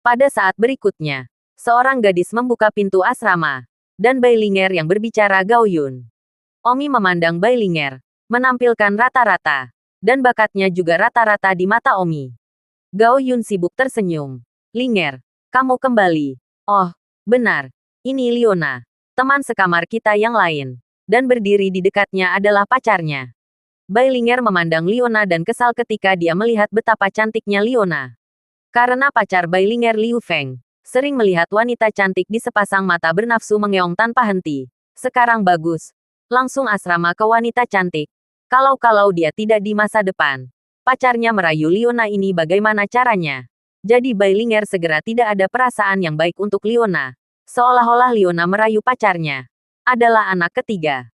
Pada saat berikutnya, seorang gadis membuka pintu asrama, dan Bailinger yang berbicara Gao Yun. Omi memandang Bailinger, menampilkan rata-rata, dan bakatnya juga rata-rata di mata Omi. Gao Yun sibuk tersenyum. Linger, kamu kembali. Oh, benar. Ini Liona, teman sekamar kita yang lain. Dan berdiri di dekatnya adalah pacarnya. Bailinger memandang Liona dan kesal ketika dia melihat betapa cantiknya Liona. Karena pacar Bailinger Liu Feng sering melihat wanita cantik di sepasang mata bernafsu mengeong tanpa henti. Sekarang bagus. Langsung asrama ke wanita cantik. Kalau-kalau dia tidak di masa depan. Pacarnya merayu Liona ini bagaimana caranya. Jadi Bailinger segera tidak ada perasaan yang baik untuk Liona. Seolah-olah Liona merayu pacarnya. Adalah anak ketiga.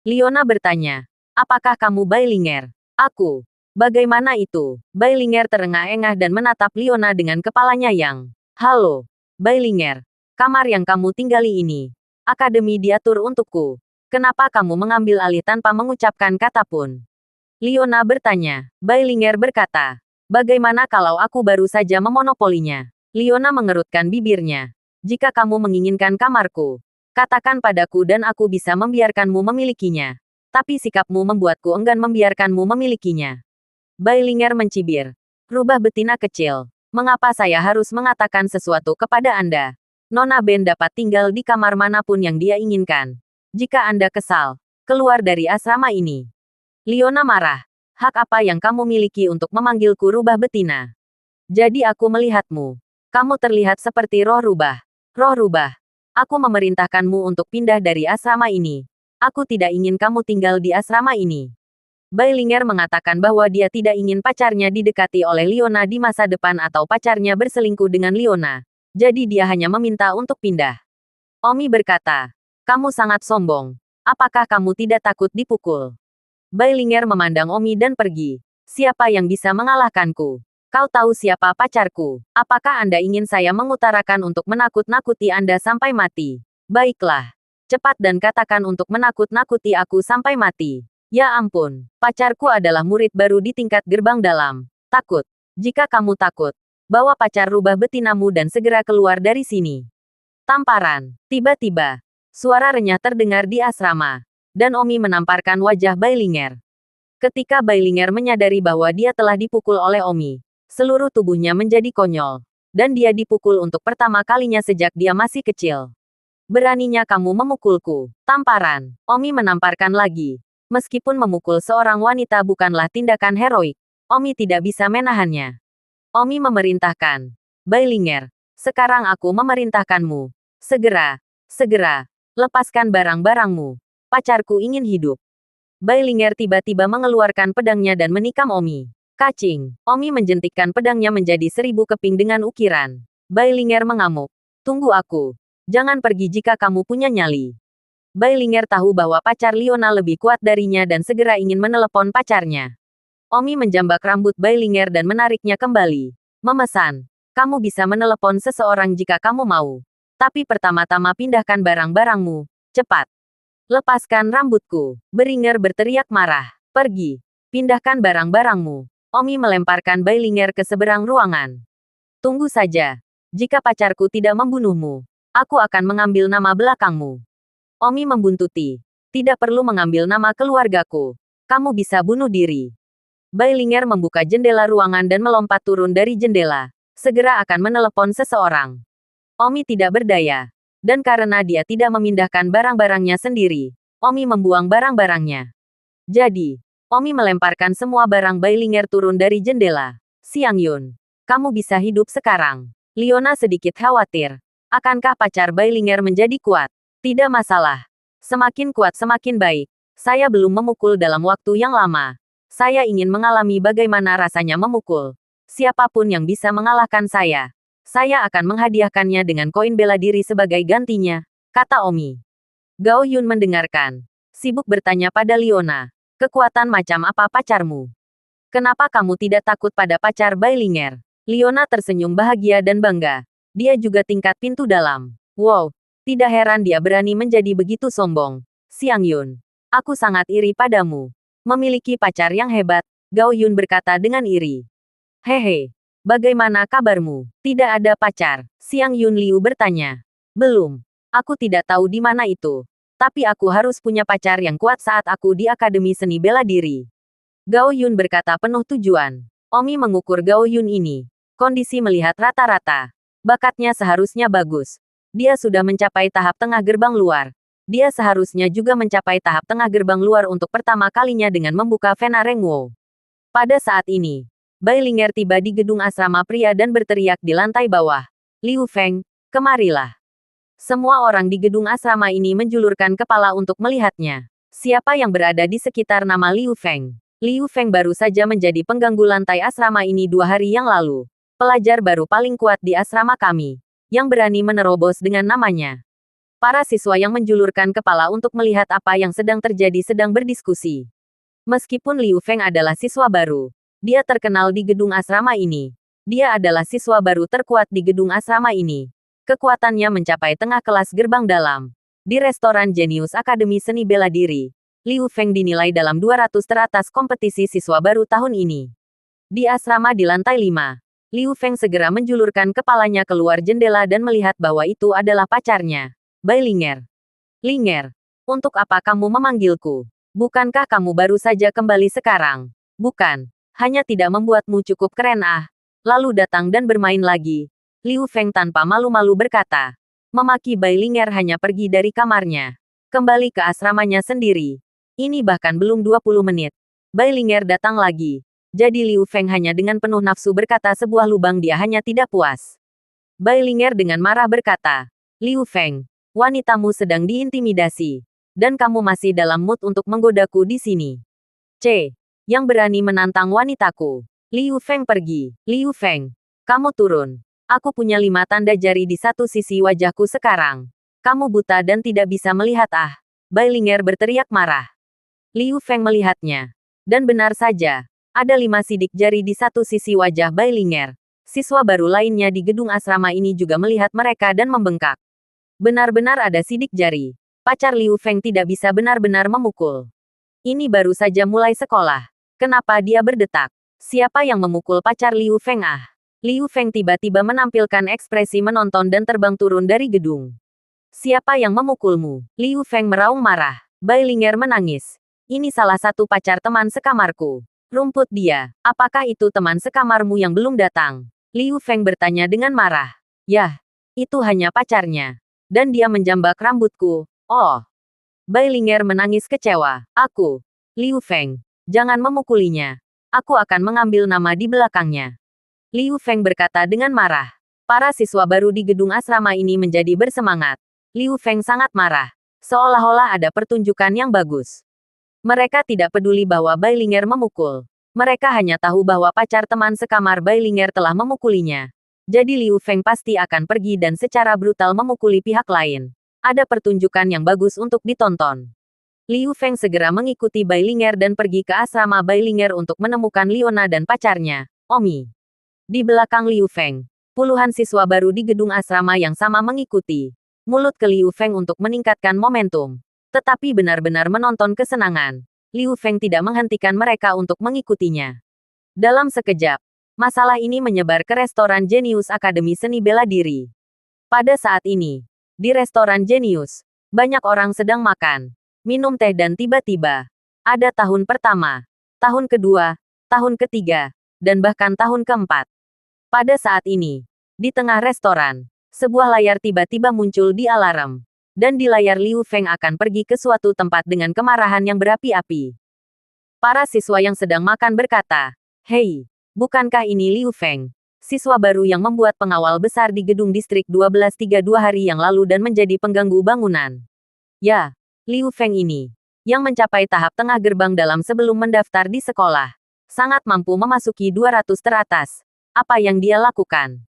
Liona bertanya, apakah kamu Bailinger? Aku. Bagaimana itu? Bailinger terengah-engah dan menatap Liona dengan kepalanya yang halo, Bailinger. Kamar yang kamu tinggali ini. Akademi diatur untukku. Kenapa kamu mengambil alih tanpa mengucapkan kata pun? Liona bertanya. Bailinger berkata. Bagaimana kalau aku baru saja memonopolinya? Liona mengerutkan bibirnya. Jika kamu menginginkan kamarku, katakan padaku dan aku bisa membiarkanmu memilikinya. Tapi sikapmu membuatku enggan membiarkanmu memilikinya. Bailinger mencibir. Rubah betina kecil. Mengapa saya harus mengatakan sesuatu kepada Anda? Nona Ben dapat tinggal di kamar manapun yang dia inginkan. Jika Anda kesal, keluar dari asrama ini. Liona marah. Hak apa yang kamu miliki untuk memanggilku rubah betina? Jadi aku melihatmu. Kamu terlihat seperti roh rubah. Roh rubah. Aku memerintahkanmu untuk pindah dari asrama ini. Aku tidak ingin kamu tinggal di asrama ini. Bailinger mengatakan bahwa dia tidak ingin pacarnya didekati oleh Liona di masa depan atau pacarnya berselingkuh dengan Liona. Jadi dia hanya meminta untuk pindah. Omi berkata, kamu sangat sombong. Apakah kamu tidak takut dipukul? Bailinger memandang Omi dan pergi. Siapa yang bisa mengalahkanku? Kau tahu siapa pacarku? Apakah Anda ingin saya mengutarakan untuk menakut-nakuti Anda sampai mati? Baiklah. Cepat dan katakan untuk menakut-nakuti aku sampai mati. Ya ampun, pacarku adalah murid baru di tingkat gerbang dalam. Takut. Jika kamu takut, bawa pacar rubah betinamu dan segera keluar dari sini. Tamparan. Tiba-tiba, suara renyah terdengar di asrama. Dan Omi menamparkan wajah Bailinger. Ketika Bailinger menyadari bahwa dia telah dipukul oleh Omi, seluruh tubuhnya menjadi konyol. Dan dia dipukul untuk pertama kalinya sejak dia masih kecil. Beraninya kamu memukulku. Tamparan. Omi menamparkan lagi. Meskipun memukul seorang wanita bukanlah tindakan heroik, Omi tidak bisa menahannya. Omi memerintahkan. Bailinger, sekarang aku memerintahkanmu. Segera, lepaskan barang-barangmu. Pacarku ingin hidup. Bailinger tiba-tiba mengeluarkan pedangnya dan menikam Omi. Kacing. Omi menjentikkan pedangnya menjadi 1000 keping dengan ukiran. Bailinger mengamuk. Tunggu aku. Jangan pergi jika kamu punya nyali. Bailinger tahu bahwa pacar Liona lebih kuat darinya dan segera ingin menelepon pacarnya. Omi menjambak rambut Bailinger dan menariknya kembali. Memesan. Kamu bisa menelepon seseorang jika kamu mau. Tapi pertama-tama pindahkan barang-barangmu. Cepat. Lepaskan rambutku. Bailinger berteriak marah. Pergi. Pindahkan barang-barangmu. Omi melemparkan Bailinger ke seberang ruangan. Tunggu saja. Jika pacarku tidak membunuhmu, aku akan mengambil nama belakangmu. Omi membuntuti. Tidak perlu mengambil nama keluargaku. Kamu bisa bunuh diri. Bailinger membuka jendela ruangan dan melompat turun dari jendela. Segera akan menelepon seseorang. Omi tidak berdaya. Dan karena dia tidak memindahkan barang-barangnya sendiri, Omi membuang barang-barangnya. Jadi, Omi melemparkan semua barang Bailinger turun dari jendela. Xiang Yun, kamu bisa hidup sekarang. Liona sedikit khawatir. Akankah pacar Bailinger menjadi kuat? Tidak masalah. Semakin kuat semakin baik. Saya belum memukul dalam waktu yang lama. Saya ingin mengalami bagaimana rasanya memukul. Siapapun yang bisa mengalahkan saya akan menghadiahkannya dengan koin bela diri sebagai gantinya, kata Omi. Gao Yun mendengarkan. Sibuk bertanya pada Liona. Kekuatan macam apa pacarmu? Kenapa kamu tidak takut pada pacar Bailinger? Liona tersenyum bahagia dan bangga. Dia juga tingkat pintu dalam. Wow, tidak heran dia berani menjadi begitu sombong. Xiang Yun, aku sangat iri padamu. Memiliki pacar yang hebat, Gao Yun berkata dengan iri. Hehe. Bagaimana kabarmu? Tidak ada pacar? Xiang Yun Liu bertanya. Belum. Aku tidak tahu di mana itu. Tapi aku harus punya pacar yang kuat saat aku di Akademi Seni Bela Diri. Gao Yun berkata penuh tujuan. Omi mengukur Gao Yun ini. Kondisi melihat rata-rata. Bakatnya seharusnya bagus. Dia sudah mencapai tahap tengah gerbang luar. Dia seharusnya juga mencapai tahap tengah gerbang luar untuk pertama kalinya dengan membuka Vena Rengwo. Pada saat ini, Bailinger tiba di gedung asrama pria dan berteriak di lantai bawah. Liu Feng, kemarilah. Semua orang di gedung asrama ini menjulurkan kepala untuk melihatnya. Siapa yang berada di sekitar nama Liu Feng? Liu Feng baru saja menjadi pengganggu lantai asrama ini 2 hari yang lalu. Pelajar baru paling kuat di asrama kami, yang berani menerobos dengan namanya. Para siswa yang menjulurkan kepala untuk melihat apa yang sedang terjadi sedang berdiskusi. Meskipun Liu Feng adalah siswa baru, dia terkenal di gedung asrama ini. Dia adalah siswa baru terkuat di gedung asrama ini. Kekuatannya mencapai tengah kelas gerbang dalam. Di restoran Genius Akademi Seni Bela Diri, Liu Feng dinilai dalam 200 teratas kompetisi siswa baru tahun ini. Di asrama di lantai 5, Liu Feng segera menjulurkan kepalanya keluar jendela dan melihat bahwa itu adalah pacarnya, Bai Linger. Linger, untuk apa kamu memanggilku? Bukankah kamu baru saja kembali sekarang? Bukan, hanya tidak membuatmu cukup keren ah. Lalu datang dan bermain lagi. Liu Feng tanpa malu-malu berkata. Memaki Bai Linger hanya pergi dari kamarnya. Kembali ke asramanya sendiri. Ini bahkan belum 20 menit. Bai Linger datang lagi. Jadi Liu Feng hanya dengan penuh nafsu berkata sebuah lubang dia hanya tidak puas. Bai Linger dengan marah berkata. Liu Feng, wanitamu sedang diintimidasi. Dan kamu masih dalam mood untuk menggodaku di sini. C. Yang berani menantang wanitaku. Liu Feng pergi. Liu Feng, kamu turun. Aku punya 5 tanda jari di satu sisi wajahku sekarang. Kamu buta dan tidak bisa melihat ah. Bai Linger berteriak marah. Liu Feng melihatnya. Dan benar saja, ada 5 sidik jari di satu sisi wajah Bai Linger. Siswa baru lainnya di gedung asrama ini juga melihat mereka dan membengkak. Benar-benar ada sidik jari. Pacar Liu Feng tidak bisa benar-benar memukul. Ini baru saja mulai sekolah. Kenapa dia berdetak? Siapa yang memukul pacar Liu Feng ah? Liu Feng tiba-tiba menampilkan ekspresi menonton dan terbang turun dari gedung. Siapa yang memukulmu? Liu Feng meraung marah. Bai Linger menangis. Ini salah satu pacar teman sekamarku. Rumput dia. Apakah itu teman sekamarmu yang belum datang? Liu Feng bertanya dengan marah. Yah, itu hanya pacarnya. Dan dia menjambak rambutku. Oh. Bai Linger menangis kecewa. Aku. Liu Feng. Jangan memukulinya. Aku akan mengambil nama di belakangnya. Liu Feng berkata dengan marah. Para siswa baru di gedung asrama ini menjadi bersemangat. Liu Feng sangat marah. Seolah-olah ada pertunjukan yang bagus. Mereka tidak peduli bahwa Bai Linger memukul. Mereka hanya tahu bahwa pacar teman sekamar Bai Linger telah memukulinya. Jadi Liu Feng pasti akan pergi dan secara brutal memukuli pihak lain. Ada pertunjukan yang bagus untuk ditonton. Liu Feng segera mengikuti Bai Linger dan pergi ke asrama Bai Linger untuk menemukan Liona dan pacarnya, Omi. Di belakang Liu Feng, puluhan siswa baru di gedung asrama yang sama mengikuti. Mulut ke Liu Feng untuk meningkatkan momentum. Tetapi benar-benar menonton kesenangan. Liu Feng tidak menghentikan mereka untuk mengikutinya. Dalam sekejap, masalah ini menyebar ke restoran Genius Akademi Seni Bela Diri. Pada saat ini, di restoran Genius, banyak orang sedang makan, minum teh dan tiba-tiba, ada tahun pertama, tahun kedua, tahun ketiga, dan bahkan tahun keempat. Pada saat ini, di tengah restoran, sebuah layar tiba-tiba muncul di alarm. Dan di layar Liu Feng akan pergi ke suatu tempat dengan kemarahan yang berapi-api. Para siswa yang sedang makan berkata, Hei, bukankah ini Liu Feng? Siswa baru yang membuat pengawal besar di gedung distrik 1232 hari yang lalu dan menjadi pengganggu bangunan. Ya, Liu Feng ini, yang mencapai tahap tengah gerbang dalam sebelum mendaftar di sekolah, sangat mampu memasuki 200 teratas. Apa yang dia lakukan?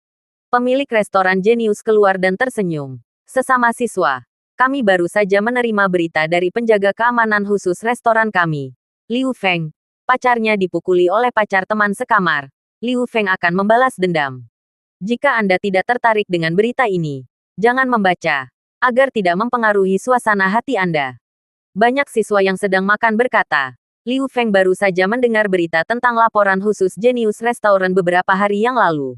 Pemilik restoran Genius keluar dan tersenyum. Sesama siswa, kami baru saja menerima berita dari penjaga keamanan khusus restoran kami. Liu Feng, pacarnya dipukuli oleh pacar teman sekamar. Liu Feng akan membalas dendam. Jika Anda tidak tertarik dengan berita ini, jangan membaca, agar tidak mempengaruhi suasana hati Anda. Banyak siswa yang sedang makan berkata, Liu Feng baru saja mendengar berita tentang laporan khusus Genius Restaurant beberapa hari yang lalu.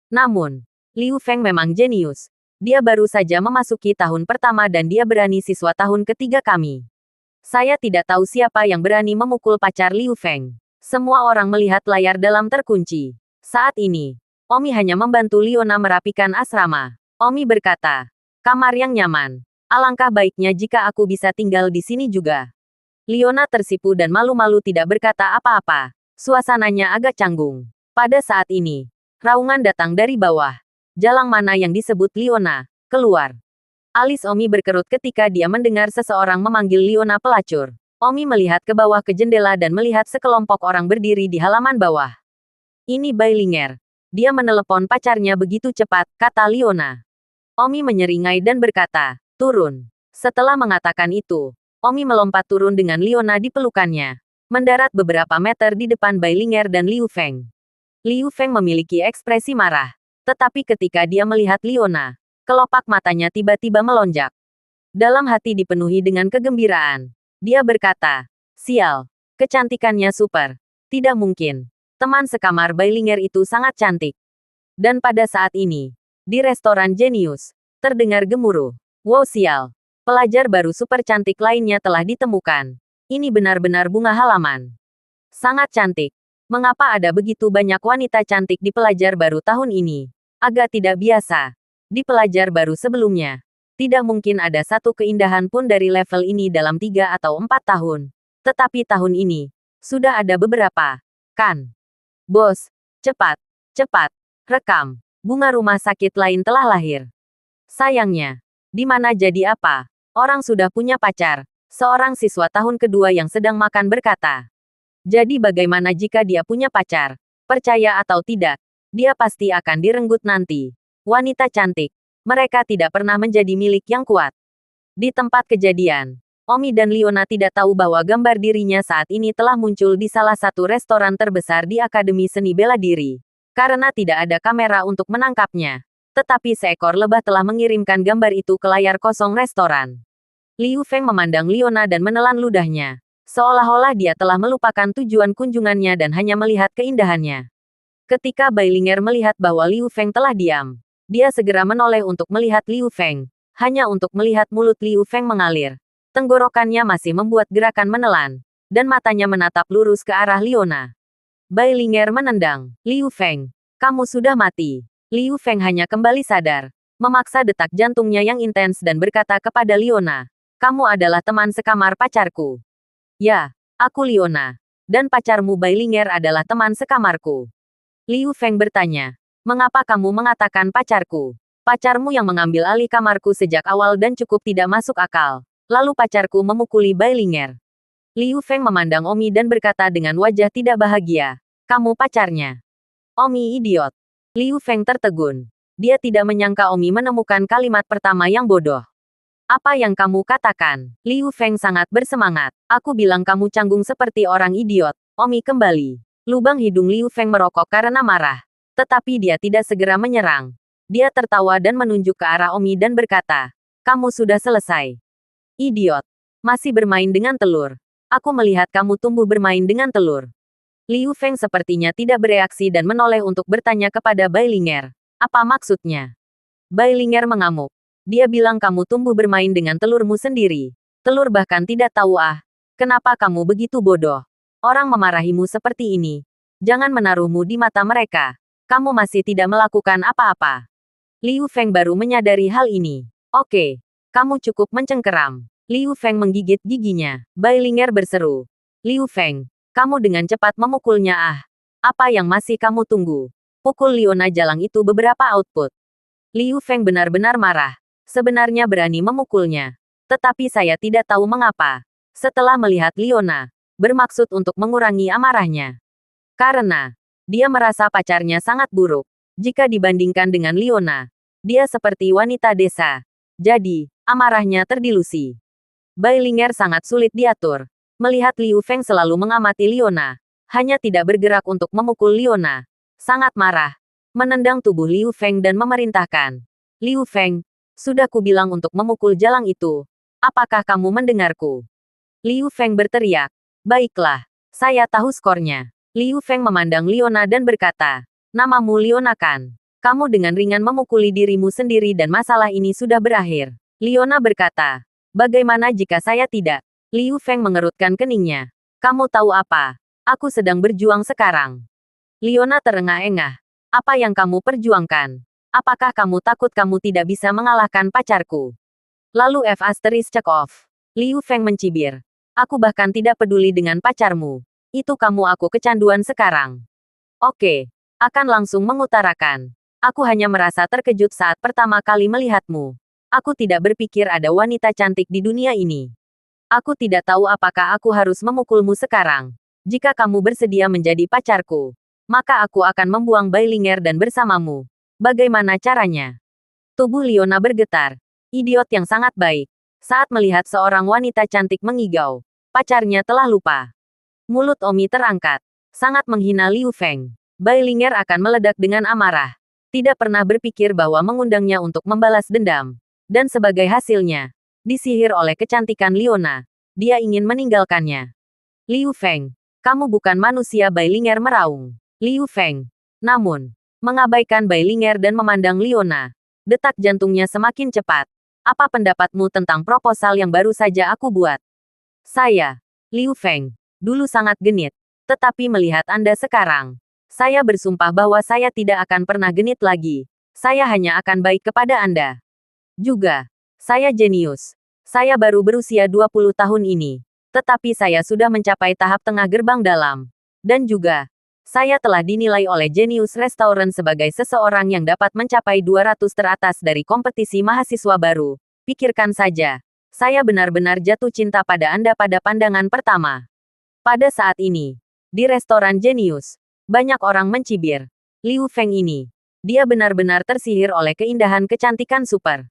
Namun, Liu Feng memang jenius. Dia baru saja memasuki tahun pertama dan dia berani siswa tahun ketiga kami. Saya tidak tahu siapa yang berani memukul pacar Liu Feng. Semua orang melihat layar dalam terkunci. Saat ini, Omi hanya membantu Liona merapikan asrama. Omi berkata, kamar yang nyaman. Alangkah baiknya jika aku bisa tinggal di sini juga. Liona tersipu dan malu-malu tidak berkata apa-apa. Suasananya agak canggung. Pada saat ini, raungan datang dari bawah. Jalang mana yang disebut Liona? Keluar. Alis Omi berkerut ketika dia mendengar seseorang memanggil Liona pelacur. Omi melihat ke bawah ke jendela dan melihat sekelompok orang berdiri di halaman bawah. Ini Bai Linger. Dia menelepon pacarnya begitu cepat, kata Liona. Omi menyeringai dan berkata, turun. Setelah mengatakan itu, Omi melompat turun dengan Liona di pelukannya. Mendarat beberapa meter di depan Bai Linger dan Liu Feng. Liu Feng memiliki ekspresi marah. Tetapi ketika dia melihat Liona, kelopak matanya tiba-tiba melonjak. Dalam hati dipenuhi dengan kegembiraan. Dia berkata, sial, kecantikannya super. Tidak mungkin. Teman sekamar Bailinger itu sangat cantik. Dan pada saat ini, di restoran Genius, terdengar gemuruh. Wow sial. Pelajar baru super cantik lainnya telah ditemukan. Ini benar-benar bunga halaman. Sangat cantik. Mengapa ada begitu banyak wanita cantik di pelajar baru tahun ini? Agak tidak biasa. Di pelajar baru sebelumnya, tidak mungkin ada satu keindahan pun dari level ini dalam 3 atau 4 tahun. Tetapi tahun ini, sudah ada beberapa. Kan? Bos, cepat, cepat, rekam. Bunga rumah sakit lain telah lahir. Sayangnya, di mana jadi apa? Orang sudah punya pacar. Seorang siswa tahun kedua yang sedang makan berkata. Jadi bagaimana jika dia punya pacar? Percaya atau tidak, dia pasti akan direnggut nanti. Wanita cantik. Mereka tidak pernah menjadi milik yang kuat. Di tempat kejadian, Omi dan Liona tidak tahu bahwa gambar dirinya saat ini telah muncul di salah satu restoran terbesar di Akademi Seni Bela Diri. Karena tidak ada kamera untuk menangkapnya. Tetapi seekor lebah telah mengirimkan gambar itu ke layar kosong restoran. Liu Feng memandang Liona dan menelan ludahnya. Seolah-olah dia telah melupakan tujuan kunjungannya dan hanya melihat keindahannya. Ketika Bailinger melihat bahwa Liu Feng telah diam, dia segera menoleh untuk melihat Liu Feng. Hanya untuk melihat mulut Liu Feng mengalir. Tenggorokannya masih membuat gerakan menelan. Dan matanya menatap lurus ke arah Liona. Bailinger menendang. Liu Feng, kamu sudah mati. Liu Feng hanya kembali sadar. Memaksa detak jantungnya yang intens dan berkata kepada Liona. Kamu adalah teman sekamar pacarku. Ya, aku Liona. Dan pacarmu Bailinger adalah teman sekamarku. Liu Feng bertanya. Mengapa kamu mengatakan pacarku? Pacarmu yang mengambil alih kamarku sejak awal dan cukup tidak masuk akal. Lalu pacarku memukuli Bailinger. Liu Feng memandang Omi dan berkata dengan wajah tidak bahagia. Kamu pacarnya. Omi idiot. Liu Feng tertegun. Dia tidak menyangka Omi menemukan kalimat pertama yang bodoh. Apa yang kamu katakan? Liu Feng sangat bersemangat. Aku bilang kamu canggung seperti orang idiot. Omi kembali. Lubang hidung Liu Feng merokok karena marah. Tetapi dia tidak segera menyerang. Dia tertawa dan menunjuk ke arah Omi dan berkata, kamu sudah selesai. Idiot. Masih bermain dengan telur. Aku melihat kamu tumbuh bermain dengan telur. Liu Feng sepertinya tidak bereaksi dan menoleh untuk bertanya kepada Bailinger. Apa maksudnya? Bailinger mengamuk. Dia bilang kamu tumbuh bermain dengan telurmu sendiri. Telur bahkan tidak tahu kenapa kamu begitu bodoh. Orang memarahimu seperti ini. Jangan menaruhmu di mata mereka. Kamu masih tidak melakukan apa-apa. Liu Feng baru menyadari hal ini. Oke. Kamu cukup mencengkeram. Liu Feng menggigit giginya. Bailinger berseru. Liu Feng, kamu dengan cepat memukulnya Apa yang masih kamu tunggu? Pukul Liona jalang itu beberapa output. Liu Feng benar-benar marah. Sebenarnya berani memukulnya. Tetapi saya tidak tahu mengapa. Setelah melihat Liona, bermaksud untuk mengurangi amarahnya. Karena, dia merasa pacarnya sangat buruk. Jika dibandingkan dengan Liona, dia seperti wanita desa. Jadi, amarahnya terdilusi. Bailinger sangat sulit diatur. Melihat Liu Feng selalu mengamati Liona, hanya tidak bergerak untuk memukul Liona. Sangat marah. Menendang tubuh Liu Feng dan memerintahkan. Liu Feng, sudah kubilang untuk memukul jalang itu. Apakah kamu mendengarku? Liu Feng berteriak. Baiklah, saya tahu skornya. Liu Feng memandang Liona dan berkata, namamu Liona kan? Kamu dengan ringan memukuli dirimu sendiri dan masalah ini sudah berakhir. Liona berkata, bagaimana jika saya tidak? Liu Feng mengerutkan keningnya. Kamu tahu apa? Aku sedang berjuang sekarang. Liona terengah-engah. Apa yang kamu perjuangkan? Apakah kamu takut kamu tidak bisa mengalahkan pacarku? Lalu check off. Liu Feng mencibir. Aku bahkan tidak peduli dengan pacarmu. Itu kamu aku kecanduan sekarang. Oke, akan langsung mengutarakan. Aku hanya merasa terkejut saat pertama kali melihatmu. Aku tidak berpikir ada wanita cantik di dunia ini. Aku tidak tahu apakah aku harus memukulmu sekarang. Jika kamu bersedia menjadi pacarku, maka aku akan membuang Bailinger dan bersamamu. Bagaimana caranya? Tubuh Liona bergetar. Idiot yang sangat baik. Saat melihat seorang wanita cantik mengigau, pacarnya telah lupa. Mulut Omi terangkat. Sangat menghina Liu Feng. Bailinger akan meledak dengan amarah. Tidak pernah berpikir bahwa mengundangnya untuk membalas dendam. Dan sebagai hasilnya, disihir oleh kecantikan Liona. Dia ingin meninggalkannya. Liu Feng, kamu bukan manusia, Bailinger meraung. Liu Feng. Namun, mengabaikan Bai Ling'er dan memandang Leona. Detak jantungnya semakin cepat. Apa pendapatmu tentang proposal yang baru saja aku buat? Saya, Liu Feng, dulu sangat genit. Tetapi melihat Anda sekarang, saya bersumpah bahwa saya tidak akan pernah genit lagi. Saya hanya akan baik kepada Anda. Juga, saya jenius. Saya baru berusia 20 tahun ini. Tetapi saya sudah mencapai tahap tengah gerbang dalam. Dan juga, saya telah dinilai oleh Genius Restaurant sebagai seseorang yang dapat mencapai 200 teratas dari kompetisi mahasiswa baru. Pikirkan saja, saya benar-benar jatuh cinta pada Anda pada pandangan pertama. Pada saat ini, di restoran Genius, banyak orang mencibir. Liu Feng ini, dia benar-benar tersihir oleh keindahan kecantikan super.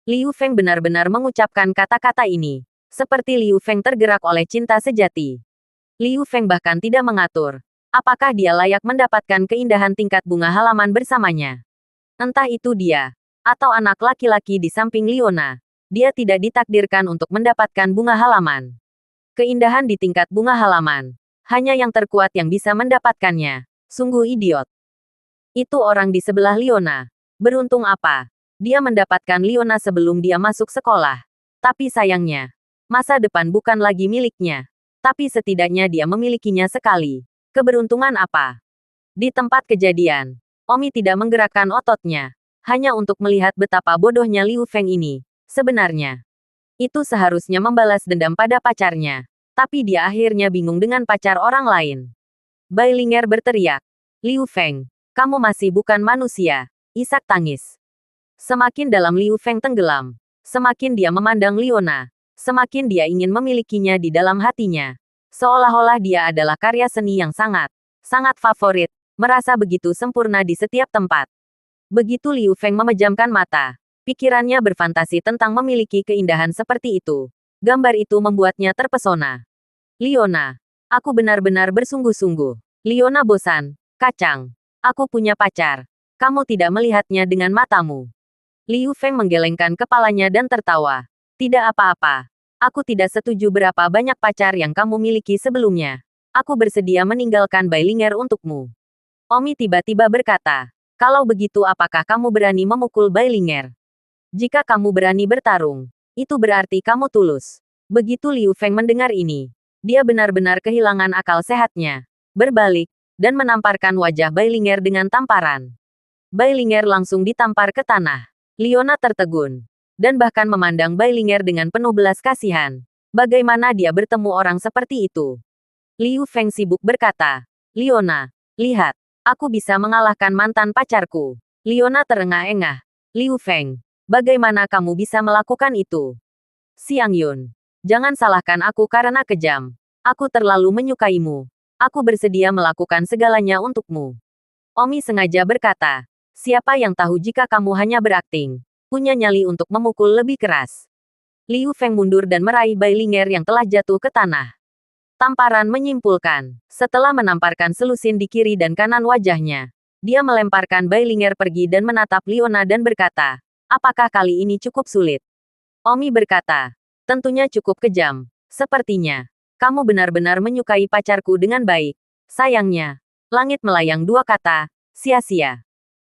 Liu Feng benar-benar mengucapkan kata-kata ini. Seperti Liu Feng tergerak oleh cinta sejati. Liu Feng bahkan tidak mengatur apakah dia layak mendapatkan keindahan tingkat bunga halaman bersamanya. Entah itu dia, atau anak laki-laki di samping Leona, dia tidak ditakdirkan untuk mendapatkan bunga halaman. Keindahan di tingkat bunga halaman, hanya yang terkuat yang bisa mendapatkannya. Sungguh idiot. Itu orang di sebelah Leona. Beruntung apa? Dia mendapatkan Leona sebelum dia masuk sekolah. Tapi sayangnya, masa depan bukan lagi miliknya. Tapi setidaknya dia memilikinya sekali. Keberuntungan apa? Di tempat kejadian, Omi tidak menggerakkan ototnya, hanya untuk melihat betapa bodohnya Liu Feng ini. Sebenarnya, itu seharusnya membalas dendam pada pacarnya. Tapi dia akhirnya bingung dengan pacar orang lain. Bai Ling'er berteriak, Liu Feng, kamu masih bukan manusia. Isak tangis. Semakin dalam Liu Feng tenggelam, semakin dia memandang Leona. Semakin dia ingin memilikinya di dalam hatinya. Seolah-olah dia adalah karya seni yang sangat favorit, merasa begitu sempurna di setiap tempat. Begitu Liu Feng memejamkan mata, pikirannya berfantasi tentang memiliki keindahan seperti itu. Gambar itu membuatnya terpesona. Leona, aku benar-benar bersungguh-sungguh. Leona bosan, kacang. Aku punya pacar. Kamu tidak melihatnya dengan matamu. Liu Feng menggelengkan kepalanya dan tertawa. Tidak apa-apa. Aku tidak setuju berapa banyak pacar yang kamu miliki sebelumnya. Aku bersedia meninggalkan Bai Ling'er untukmu. Omi tiba-tiba berkata, kalau begitu apakah kamu berani memukul Bai Ling'er? Jika kamu berani bertarung, itu berarti kamu tulus. Begitu Liu Feng mendengar ini, dia benar-benar kehilangan akal sehatnya. Berbalik, dan menamparkan wajah Bai Ling'er dengan tamparan. Bai Ling'er langsung ditampar ke tanah. Leona tertegun dan bahkan memandang Bai Ling'er dengan penuh belas kasihan. Bagaimana dia bertemu orang seperti itu? Liu Feng sibuk berkata, Leona, lihat, aku bisa mengalahkan mantan pacarku. Leona terengah-engah. Liu Feng, bagaimana kamu bisa melakukan itu? Xiang Yun, jangan salahkan aku karena kejam. Aku terlalu menyukaimu. Aku bersedia melakukan segalanya untukmu. Omi sengaja berkata, siapa yang tahu jika kamu hanya berakting, punya nyali untuk memukul lebih keras. Liu Feng mundur dan meraih Bai Ling'er yang telah jatuh ke tanah. Tamparan menyimpulkan, setelah menamparkan selusin di kiri dan kanan wajahnya, dia melemparkan Bai Ling'er pergi dan menatap Leona dan berkata, apakah kali ini cukup sulit? Omi berkata, tentunya cukup kejam. Sepertinya, kamu benar-benar menyukai pacarku dengan baik. Sayangnya, langit melayang dua kata, sia-sia.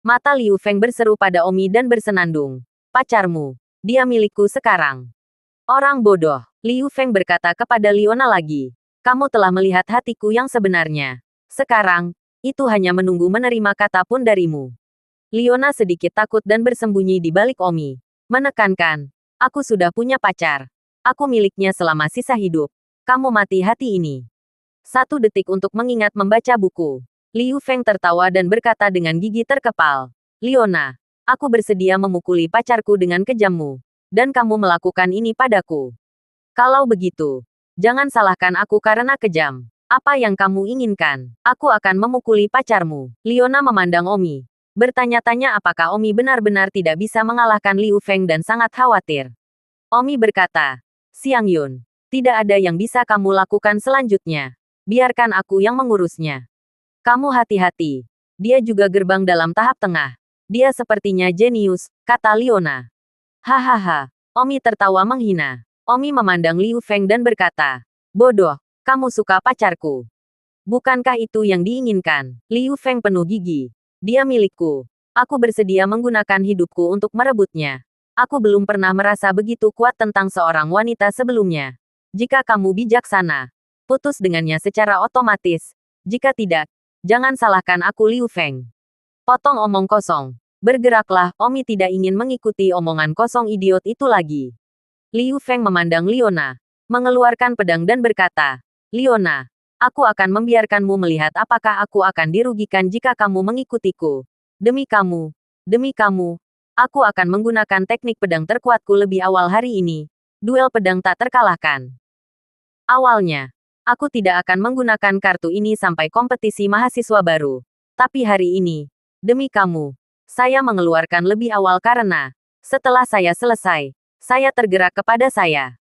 Mata Liu Feng berseru pada Omi dan bersenandung. Pacarmu, dia milikku sekarang. Orang bodoh, Liu Feng berkata kepada Leona lagi. Kamu telah melihat hatiku yang sebenarnya. Sekarang, itu hanya menunggu menerima kata pun darimu. Leona sedikit takut dan bersembunyi di balik Omi. Menekankan, aku sudah punya pacar. Aku miliknya selama sisa hidup. Kamu mati hati ini. 1 detik untuk mengingat membaca buku. Liu Feng tertawa dan berkata dengan gigi terkepal. Leona, aku bersedia memukuli pacarku dengan kejammu. Dan kamu melakukan ini padaku. Kalau begitu, jangan salahkan aku karena kejam. Apa yang kamu inginkan? Aku akan memukuli pacarmu. Leona memandang Omi. Bertanya-tanya apakah Omi benar-benar tidak bisa mengalahkan Liu Feng dan sangat khawatir. Omi berkata, Xiang Yun, tidak ada yang bisa kamu lakukan selanjutnya. Biarkan aku yang mengurusnya. Kamu hati-hati. Dia juga gerbang dalam tahap tengah. Dia sepertinya jenius, kata Leona. Hahaha. Omi tertawa menghina. Omi memandang Liu Feng dan berkata, bodoh, kamu suka pacarku. Bukankah itu yang diinginkan? Liu Feng penuh gigi. Dia milikku. Aku bersedia menggunakan hidupku untuk merebutnya. Aku belum pernah merasa begitu kuat tentang seorang wanita sebelumnya. Jika kamu bijaksana, putus dengannya secara otomatis. Jika tidak, jangan salahkan aku Liu Feng. Potong omong kosong. Bergeraklah, Omi tidak ingin mengikuti omongan kosong idiot itu lagi. Liu Feng memandang Leona, mengeluarkan pedang dan berkata, Leona, aku akan membiarkanmu melihat apakah aku akan dirugikan jika kamu mengikutiku. Demi kamu, aku akan menggunakan teknik pedang terkuatku lebih awal hari ini. Duel pedang tak terkalahkan. Awalnya, aku tidak akan menggunakan kartu ini sampai kompetisi mahasiswa baru. Tapi hari ini, demi kamu, saya mengeluarkan lebih awal karena, setelah saya selesai, saya tergerak kepada saya.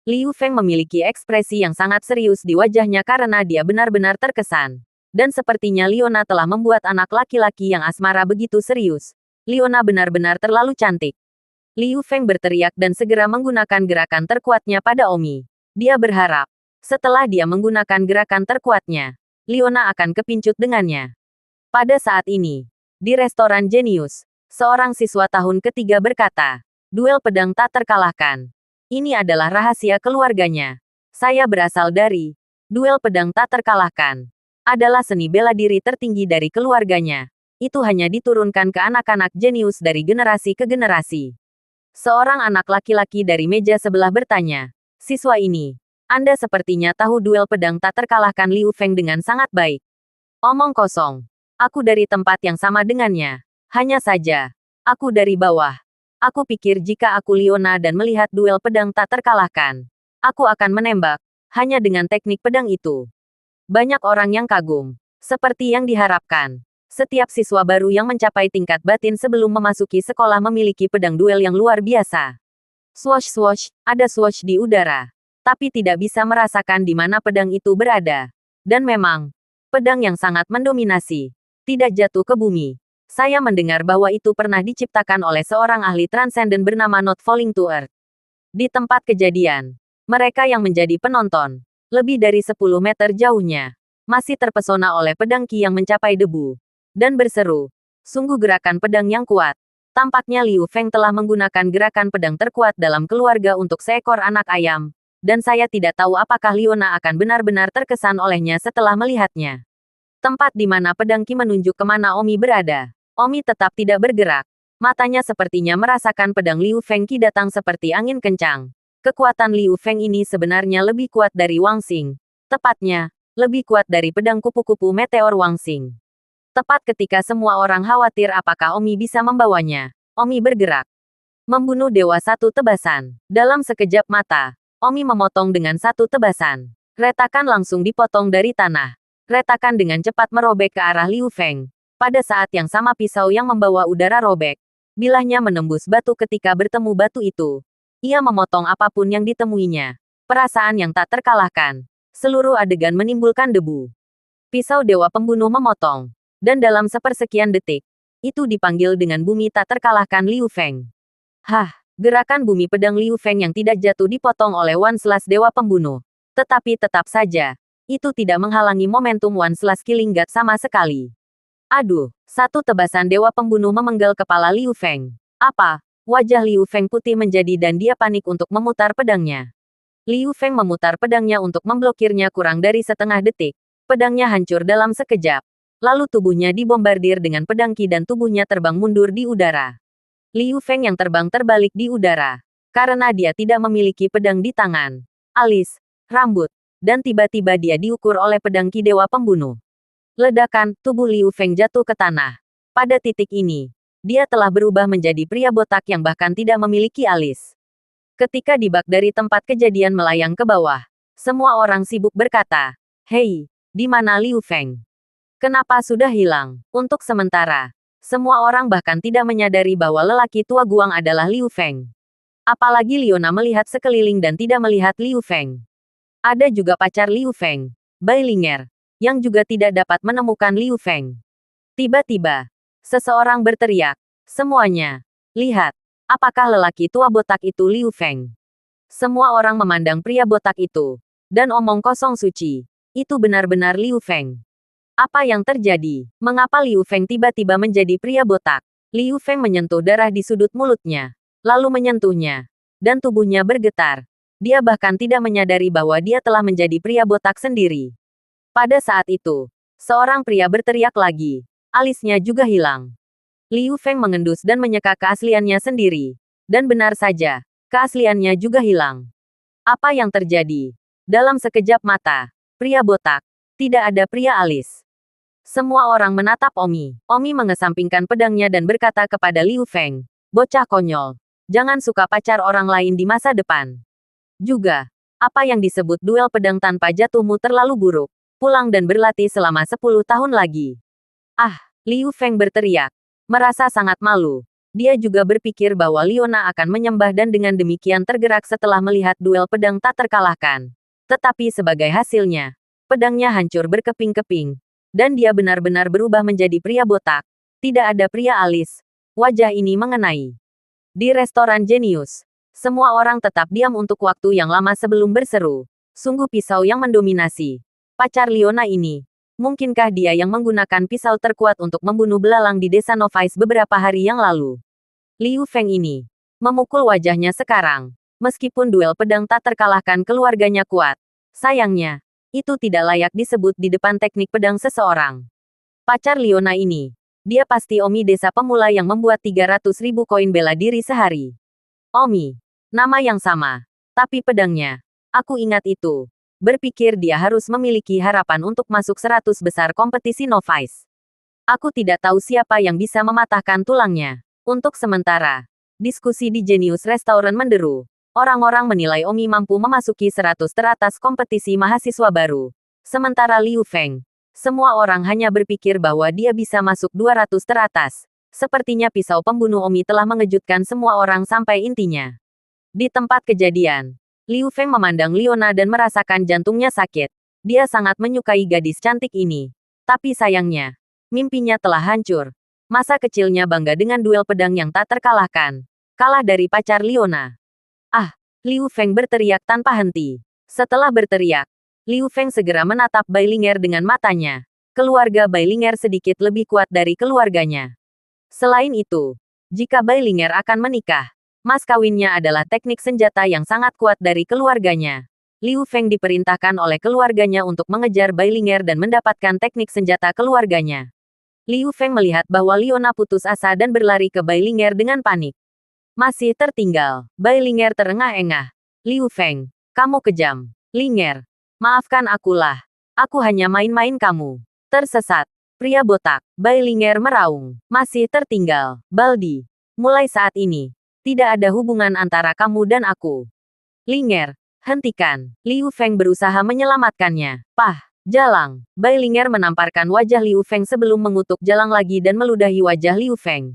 Liu Feng memiliki ekspresi yang sangat serius di wajahnya karena dia benar-benar terkesan. Dan sepertinya Leona telah membuat anak laki-laki yang asmara begitu serius. Leona benar-benar terlalu cantik. Liu Feng berteriak dan segera menggunakan gerakan terkuatnya pada Omi. Dia berharap, setelah dia menggunakan gerakan terkuatnya, Leona akan kepincut dengannya. Pada saat ini, di restoran Genius, seorang siswa tahun ketiga berkata, duel pedang tak terkalahkan. Ini adalah rahasia keluarganya. Saya berasal dari duel pedang tak terkalahkan. Adalah seni bela diri tertinggi dari keluarganya. Itu hanya diturunkan ke anak-anak jenius dari generasi ke generasi. Seorang anak laki-laki dari meja sebelah bertanya, siswa ini, Anda sepertinya tahu duel pedang tak terkalahkan Liu Feng dengan sangat baik. Omong kosong. Aku dari tempat yang sama dengannya. Hanya saja, aku dari bawah. Aku pikir jika aku Leona dan melihat duel pedang tak terkalahkan, aku akan menembak, hanya dengan teknik pedang itu. Banyak orang yang kagum. Seperti yang diharapkan. Setiap siswa baru yang mencapai tingkat batin sebelum memasuki sekolah memiliki pedang duel yang luar biasa. Swoosh-swoosh, ada swoosh di udara. Tapi tidak bisa merasakan di mana pedang itu berada. Dan memang, pedang yang sangat mendominasi. Tidak jatuh ke bumi. Saya mendengar bahwa itu pernah diciptakan oleh seorang ahli transenden bernama Not Falling to Earth. Di tempat kejadian, mereka yang menjadi penonton, lebih dari 10 meter jauhnya, masih terpesona oleh pedang Qi yang mencapai debu. Dan berseru, sungguh gerakan pedang yang kuat. Tampaknya Liu Feng telah menggunakan gerakan pedang terkuat dalam keluarga untuk seekor anak ayam. Dan saya tidak tahu apakah Leona akan benar-benar terkesan olehnya setelah melihatnya. Tempat di mana pedang Qi menunjuk kemana Omi berada. Omi tetap tidak bergerak. Matanya sepertinya merasakan pedang Liu Feng Qi datang seperti angin kencang. Kekuatan Liu Feng ini sebenarnya lebih kuat dari Wang Xing. Tepatnya, lebih kuat dari pedang kupu-kupu meteor Wang Xing. Tepat ketika semua orang khawatir apakah Omi bisa membawanya, Omi bergerak. Membunuh dewa satu tebasan. Dalam sekejap mata, Omi memotong dengan satu tebasan. Retakan langsung dipotong dari tanah. Retakan dengan cepat merobek ke arah Liu Feng. Pada saat yang sama pisau yang membawa udara robek. Bilahnya menembus batu ketika bertemu batu itu. Ia memotong apapun yang ditemuinya. Perasaan yang tak terkalahkan. Seluruh adegan menimbulkan debu. Pisau dewa pembunuh memotong. Dan dalam sepersekian detik, itu dipanggil dengan bumi tak terkalahkan Liu Feng. Hah, gerakan bumi pedang Liu Feng yang tidak jatuh dipotong oleh Wan Slash dewa pembunuh. Tetapi tetap saja, itu tidak menghalangi momentum Wan Slash Killing God sama sekali. Aduh, satu tebasan dewa pembunuh memenggal kepala Liu Feng. Apa? Wajah Liu Feng putih menjadi dan dia panik untuk memutar pedangnya. Liu Feng memutar pedangnya untuk memblokirnya kurang dari setengah detik. Pedangnya hancur dalam sekejap. Lalu tubuhnya dibombardir dengan pedang Qi dan tubuhnya terbang mundur di udara. Liu Feng yang terbang terbalik di udara. Karena dia tidak memiliki pedang di tangan, alis, rambut, dan tiba-tiba dia diukur oleh pedang Qi dewa pembunuh. Ledakan, tubuh Liu Feng jatuh ke tanah. Pada titik ini, dia telah berubah menjadi pria botak yang bahkan tidak memiliki alis. Ketika dibak dari tempat kejadian melayang ke bawah, semua orang sibuk berkata, "Hei, di mana Liu Feng? Kenapa sudah hilang?" Untuk sementara, semua orang bahkan tidak menyadari bahwa lelaki tua Guang adalah Liu Feng. Apalagi Leona melihat sekeliling dan tidak melihat Liu Feng. Ada juga pacar Liu Feng, Bai Linger, yang juga tidak dapat menemukan Liu Feng. Tiba-tiba, seseorang berteriak, "Semuanya, lihat, apakah lelaki tua botak itu Liu Feng?" Semua orang memandang pria botak itu, dan omong kosong suci. Itu benar-benar Liu Feng. Apa yang terjadi? Mengapa Liu Feng tiba-tiba menjadi pria botak? Liu Feng menyentuh darah di sudut mulutnya, lalu menyentuhnya, dan tubuhnya bergetar. Dia bahkan tidak menyadari bahwa dia telah menjadi pria botak sendiri. Pada saat itu, seorang pria berteriak lagi. Alisnya juga hilang. Liu Feng mengendus dan menyeka keasliannya sendiri. Dan benar saja, keasliannya juga hilang. Apa yang terjadi? Dalam sekejap mata, pria botak, tidak ada pria alis. Semua orang menatap Omi. Omi mengesampingkan pedangnya dan berkata kepada Liu Feng, "Bocah konyol, jangan suka pacar orang lain di masa depan." Juga, apa yang disebut duel pedang tanpa jatuhmu terlalu buruk. Pulang dan berlatih selama 10 tahun lagi. Ah, Liu Feng berteriak. Merasa sangat malu. Dia juga berpikir bahwa Liona akan menyembah dan dengan demikian tergerak setelah melihat duel pedang tak terkalahkan. Tetapi sebagai hasilnya, pedangnya hancur berkeping-keping. Dan dia benar-benar berubah menjadi pria botak. Tidak ada pria alis. Wajah ini mengenai. Di restoran jenius, semua orang tetap diam untuk waktu yang lama sebelum berseru. Sungguh pisau yang mendominasi. Pacar Liona ini. Mungkinkah dia yang menggunakan pisau terkuat untuk membunuh belalang di desa Novice beberapa hari yang lalu? Liu Feng ini. Memukul wajahnya sekarang. Meskipun duel pedang tak terkalahkan keluarganya kuat. Sayangnya, itu tidak layak disebut di depan teknik pedang seseorang. Pacar Liona ini. Dia pasti Omi desa pemula yang membuat 300.000 koin bela diri sehari. Omi. Nama yang sama. Tapi pedangnya. Aku ingat itu. Berpikir dia harus memiliki harapan untuk masuk 100 besar kompetisi Novice. Aku tidak tahu siapa yang bisa mematahkan tulangnya. Untuk sementara, diskusi di Genius Restaurant menderu. Orang-orang menilai Omi mampu memasuki 100 teratas kompetisi mahasiswa baru. Sementara Liu Feng, semua orang hanya berpikir bahwa dia bisa masuk 200 teratas. Sepertinya pisau pembunuh Omi telah mengejutkan semua orang sampai intinya. Di tempat kejadian, Liu Feng memandang Liona dan merasakan jantungnya sakit. Dia sangat menyukai gadis cantik ini. Tapi sayangnya, mimpinya telah hancur. Masa kecilnya bangga dengan duel pedang yang tak terkalahkan. Kalah dari pacar Liona. Ah, Liu Feng berteriak tanpa henti. Setelah berteriak, Liu Feng segera menatap Bailinger dengan matanya. Keluarga Bailinger sedikit lebih kuat dari keluarganya. Selain itu, jika Bailinger akan menikah, mas kawinnya adalah teknik senjata yang sangat kuat dari keluarganya. Liu Feng diperintahkan oleh keluarganya untuk mengejar Bailinger dan mendapatkan teknik senjata keluarganya. Liu Feng melihat bahwa Liona putus asa dan berlari ke Bailinger dengan panik. Masih tertinggal. Bailinger terengah-engah. Liu Feng, kamu kejam. Linger, maafkan akulah. Aku hanya main-main kamu. Tersesat. Pria botak. Bailinger meraung. Masih tertinggal. Baldi. Mulai saat ini, tidak ada hubungan antara kamu dan aku. Linger, hentikan. Liu Feng berusaha menyelamatkannya. Pah, jalang. Bailinger menamparkan wajah Liu Feng sebelum mengutuk jalang lagi dan meludahi wajah Liu Feng.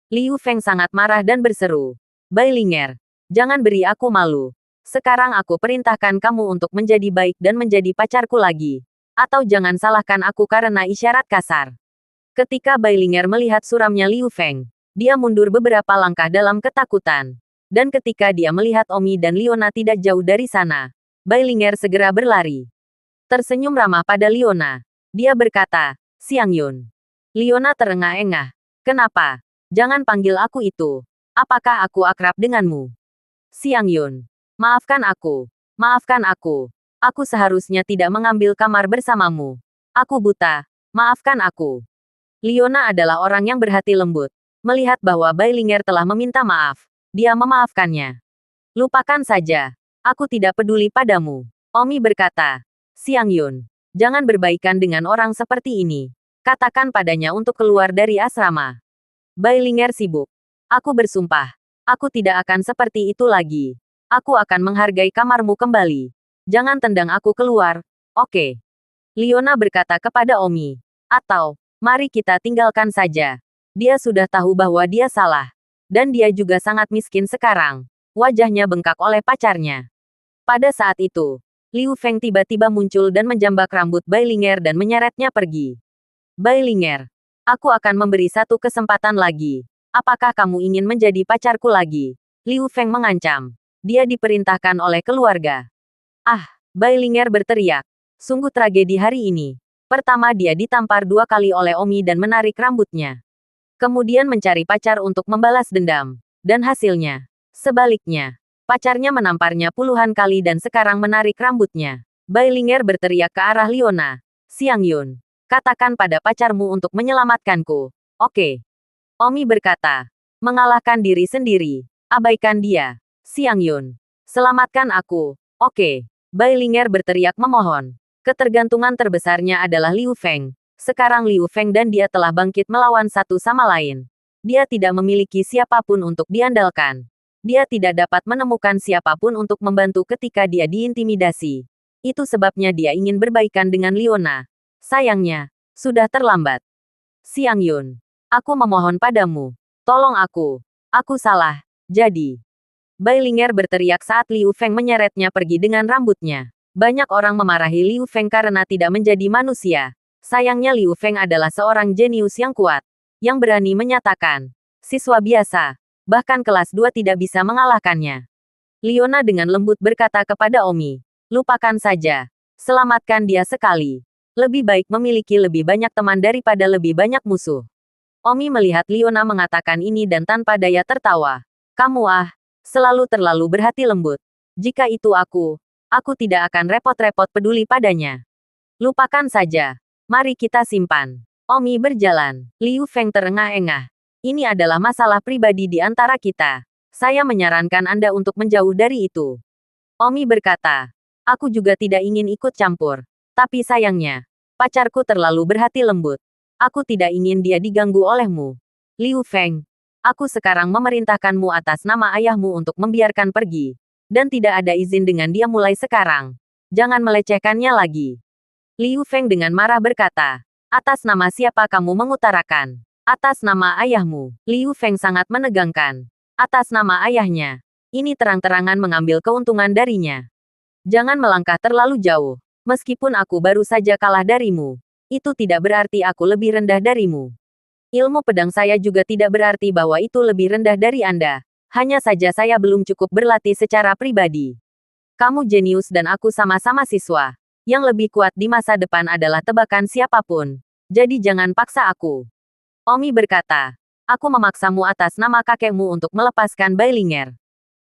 Liu Feng sangat marah dan berseru. Bailinger, jangan beri aku malu. Sekarang aku perintahkan kamu untuk menjadi baik dan menjadi pacarku lagi. Atau jangan salahkan aku karena isyarat kasar. Ketika Bailinger melihat suramnya Liu Feng, dia mundur beberapa langkah dalam ketakutan. Dan ketika dia melihat Omi dan Liona tidak jauh dari sana, Bailinger segera berlari. Tersenyum ramah pada Liona. Dia berkata, "Xiang Yun." Liona terengah-engah. "Kenapa? Jangan panggil aku itu. Apakah aku akrab denganmu?" Xiang Yun. Maafkan aku. Maafkan aku. Aku seharusnya tidak mengambil kamar bersamamu. Aku buta. Maafkan aku. Liona adalah orang yang berhati lembut. Melihat bahwa Bailinger telah meminta maaf, dia memaafkannya. Lupakan saja. Aku tidak peduli padamu. Omi berkata. Xiang Yun. Jangan berbaikan dengan orang seperti ini. Katakan padanya untuk keluar dari asrama. Bailinger sibuk. Aku bersumpah. Aku tidak akan seperti itu lagi. Aku akan menghargai kamarmu kembali. Jangan tendang aku keluar, oke? Liona berkata kepada Omi. Atau, mari kita tinggalkan saja. Dia sudah tahu bahwa dia salah. Dan dia juga sangat miskin sekarang. Wajahnya bengkak oleh pacarnya. Pada saat itu, Liu Feng tiba-tiba muncul dan menjambak rambut Bailinger dan menyeretnya pergi. Bailinger. Aku akan memberi satu kesempatan lagi. Apakah kamu ingin menjadi pacarku lagi? Liu Feng mengancam. Dia diperintahkan oleh keluarga. Ah, Bailinger berteriak. Sungguh tragedi hari ini. Pertama dia ditampar 2 kali oleh Omi dan menarik rambutnya. Kemudian mencari pacar untuk membalas dendam. Dan hasilnya, sebaliknya, pacarnya menamparnya puluhan kali dan sekarang menarik rambutnya. Bailinger berteriak ke arah Liona. Xiang Yun, katakan pada pacarmu untuk menyelamatkanku. Oke. Omi berkata. Mengalahkan diri sendiri. Abaikan dia. Xiang Yun. Selamatkan aku. Oke. Bailinger berteriak memohon. Ketergantungan terbesarnya adalah Liu Feng. Sekarang Liu Feng dan dia telah bangkit melawan satu sama lain. Dia tidak memiliki siapapun untuk diandalkan. Dia tidak dapat menemukan siapapun untuk membantu ketika dia diintimidasi. Itu sebabnya dia ingin berbaikan dengan Liona. Sayangnya, sudah terlambat. Xiang Yun, aku memohon padamu. Tolong aku. Aku salah. Jadi. Bailinger berteriak saat Liu Feng menyeretnya pergi dengan rambutnya. Banyak orang memarahi Liu Feng karena tidak menjadi manusia. Sayangnya Liu Feng adalah seorang jenius yang kuat. Yang berani menyatakan. Siswa biasa. Bahkan kelas 2 tidak bisa mengalahkannya. Liona dengan lembut berkata kepada Omi. Lupakan saja. Selamatkan dia sekali. Lebih baik memiliki lebih banyak teman daripada lebih banyak musuh. Omi melihat Liona mengatakan ini dan tanpa daya tertawa. Kamu selalu terlalu berhati lembut. Jika itu aku tidak akan repot-repot peduli padanya. Lupakan saja. Mari kita simpan. Omi berjalan. Liu Feng terengah-engah. Ini adalah masalah pribadi di antara kita. Saya menyarankan Anda untuk menjauh dari itu. Omi berkata. Aku juga tidak ingin ikut campur. Tapi sayangnya, pacarku terlalu berhati lembut. Aku tidak ingin dia diganggu olehmu. Liu Feng. Aku sekarang memerintahkanmu atas nama ayahmu untuk membiarkan pergi. Dan tidak ada izin dengan dia mulai sekarang. Jangan melecehkannya lagi. Liu Feng dengan marah berkata. Atas nama siapa kamu mengutarakan? Atas nama ayahmu. Liu Feng sangat menegangkan. Atas nama ayahnya. Ini terang-terangan mengambil keuntungan darinya. Jangan melangkah terlalu jauh. Meskipun aku baru saja kalah darimu. Itu tidak berarti aku lebih rendah darimu. Ilmu pedang saya juga tidak berarti bahwa itu lebih rendah dari Anda. Hanya saja saya belum cukup berlatih secara pribadi. Kamu jenius dan aku sama-sama siswa. Yang lebih kuat di masa depan adalah tebakan siapapun. Jadi jangan paksa aku. Omi berkata. Aku memaksamu atas nama kakekmu untuk melepaskan Bailinger.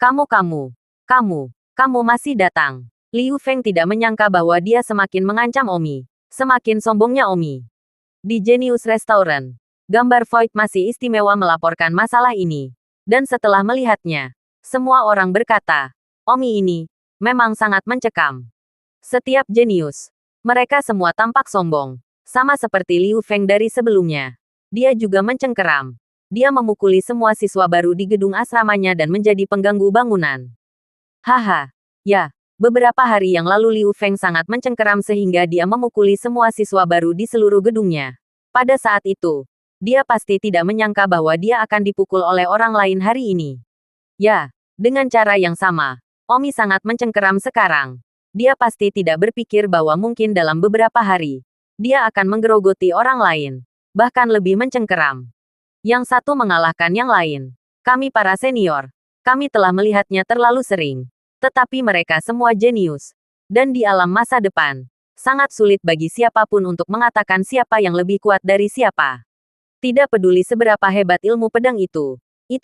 Kamu masih datang. Liu Feng tidak menyangka bahwa dia semakin mengancam Omi. Semakin sombongnya Omi. Di Genius Restaurant, gambar Void masih istimewa melaporkan masalah ini. Dan setelah melihatnya, semua orang berkata, Omi ini memang sangat mencekam. Setiap jenius, mereka semua tampak sombong. Sama seperti Liu Feng dari sebelumnya. Dia juga mencengkeram. Dia memukuli semua siswa baru di gedung asramanya dan menjadi pengganggu bangunan. Haha, ya. Beberapa hari yang lalu Liu Feng sangat mencengkeram sehingga dia memukuli semua siswa baru di seluruh gedungnya. Pada saat itu, dia pasti tidak menyangka bahwa dia akan dipukul oleh orang lain hari ini. Ya, dengan cara yang sama, Omi sangat mencengkeram sekarang. Dia pasti tidak berpikir bahwa mungkin dalam beberapa hari, dia akan menggerogoti orang lain, bahkan lebih mencengkeram. Yang satu mengalahkan yang lain. Kami para senior, kami telah melihatnya terlalu sering. Tetapi mereka semua jenius. Dan di alam masa depan, sangat sulit bagi siapapun untuk mengatakan siapa yang lebih kuat dari siapa. Tidak peduli seberapa hebat ilmu pedang itu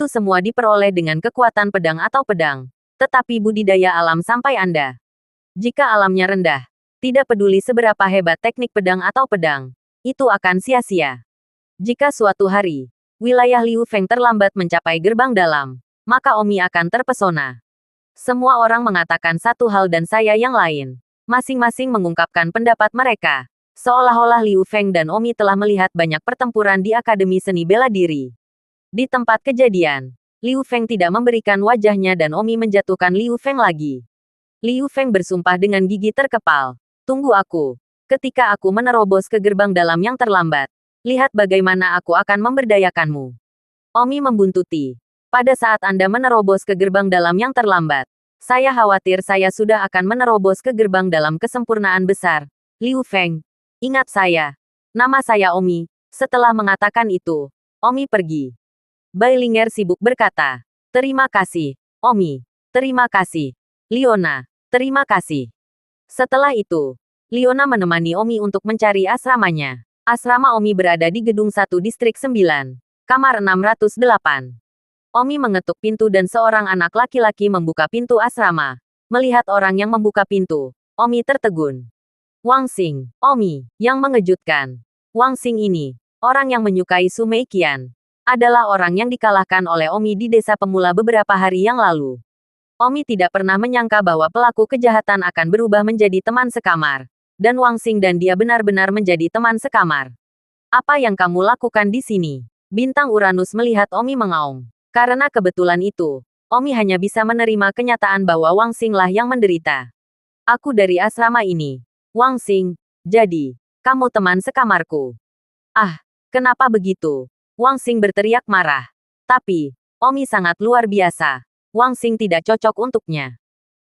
semua diperoleh dengan kekuatan pedang atau pedang. Tetapi budidaya alam sampai Anda. Jika alamnya rendah, tidak peduli seberapa hebat teknik pedang atau pedang, itu akan sia-sia. Jika suatu hari, wilayah Liu Feng terlambat mencapai gerbang dalam, maka Omi akan terpesona. Semua orang mengatakan satu hal dan saya yang lain. Masing-masing mengungkapkan pendapat mereka. Seolah-olah Liu Feng dan Omi telah melihat banyak pertempuran di Akademi Seni Bela Diri. Di tempat kejadian, Liu Feng tidak memberikan wajahnya dan Omi menjatuhkan Liu Feng lagi. Liu Feng bersumpah dengan gigi terkepal. Tunggu aku. Ketika aku menerobos ke gerbang dalam yang terlambat, lihat bagaimana aku akan memberdayakanmu. Omi membuntuti. Pada saat Anda menerobos ke gerbang dalam yang terlambat, saya khawatir saya sudah akan menerobos ke gerbang dalam kesempurnaan besar. Liu Feng. Ingat saya. Nama saya Omi. Setelah mengatakan itu, Omi pergi. Bailinger sibuk berkata. Terima kasih, Omi. Terima kasih. Liona. Terima kasih. Setelah itu, Liona menemani Omi untuk mencari asramanya. Asrama Omi berada di Gedung 1 Distrik 9. Kamar 608. Omi mengetuk pintu dan seorang anak laki-laki membuka pintu asrama. Melihat orang yang membuka pintu, Omi tertegun. Wang Xing, Omi, yang mengejutkan. Wang Xing ini, orang yang menyukai Su Meiqian, adalah orang yang dikalahkan oleh Omi di desa pemula beberapa hari yang lalu. Omi tidak pernah menyangka bahwa pelaku kejahatan akan berubah menjadi teman sekamar. Dan Wang Xing dan dia benar-benar menjadi teman sekamar. Apa yang kamu lakukan di sini? Bintang Uranus melihat Omi mengaum. Karena kebetulan itu, Omi hanya bisa menerima kenyataan bahwa Wang Xing lah yang menderita. Aku dari asrama ini. Wang Xing, jadi, kamu teman sekamarku. Ah, kenapa begitu? Wang Xing berteriak marah. Tapi, Omi sangat luar biasa. Wang Xing tidak cocok untuknya.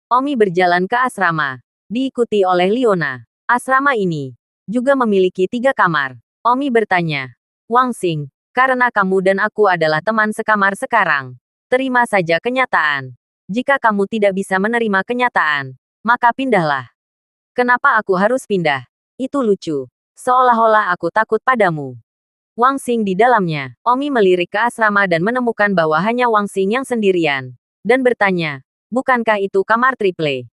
Omi berjalan ke asrama, diikuti oleh Liona. Asrama ini juga memiliki 3 kamar. Omi bertanya, Wang Xing, karena kamu dan aku adalah teman sekamar sekarang, terima saja kenyataan. Jika kamu tidak bisa menerima kenyataan, maka pindahlah. Kenapa aku harus pindah? Itu lucu. Seolah-olah aku takut padamu. Wang Xing di dalamnya. Omi melirik ke asrama dan menemukan bahwa hanya Wang Xing yang sendirian. Dan bertanya, bukankah itu kamar triple?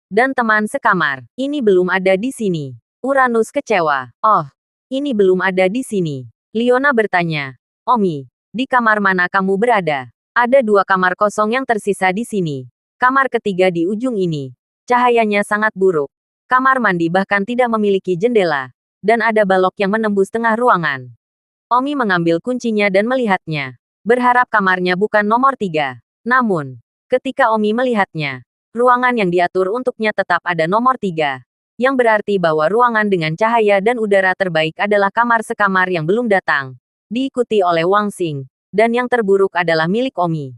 Dan teman sekamar, ini belum ada di sini. Uranus kecewa. Oh, ini belum ada di sini. Liona bertanya, Omi, di kamar mana kamu berada? Ada 2 kamar kosong yang tersisa di sini. Kamar ketiga di ujung ini. Cahayanya sangat buruk. Kamar mandi bahkan tidak memiliki jendela. Dan ada balok yang menembus tengah ruangan. Omi mengambil kuncinya dan melihatnya. Berharap kamarnya bukan nomor 3. Namun, ketika Omi melihatnya, ruangan yang diatur untuknya tetap ada nomor 3. Yang berarti bahwa ruangan dengan cahaya dan udara terbaik adalah kamar sekamar yang belum datang. Diikuti oleh Wang Xing. Dan yang terburuk adalah milik Omi.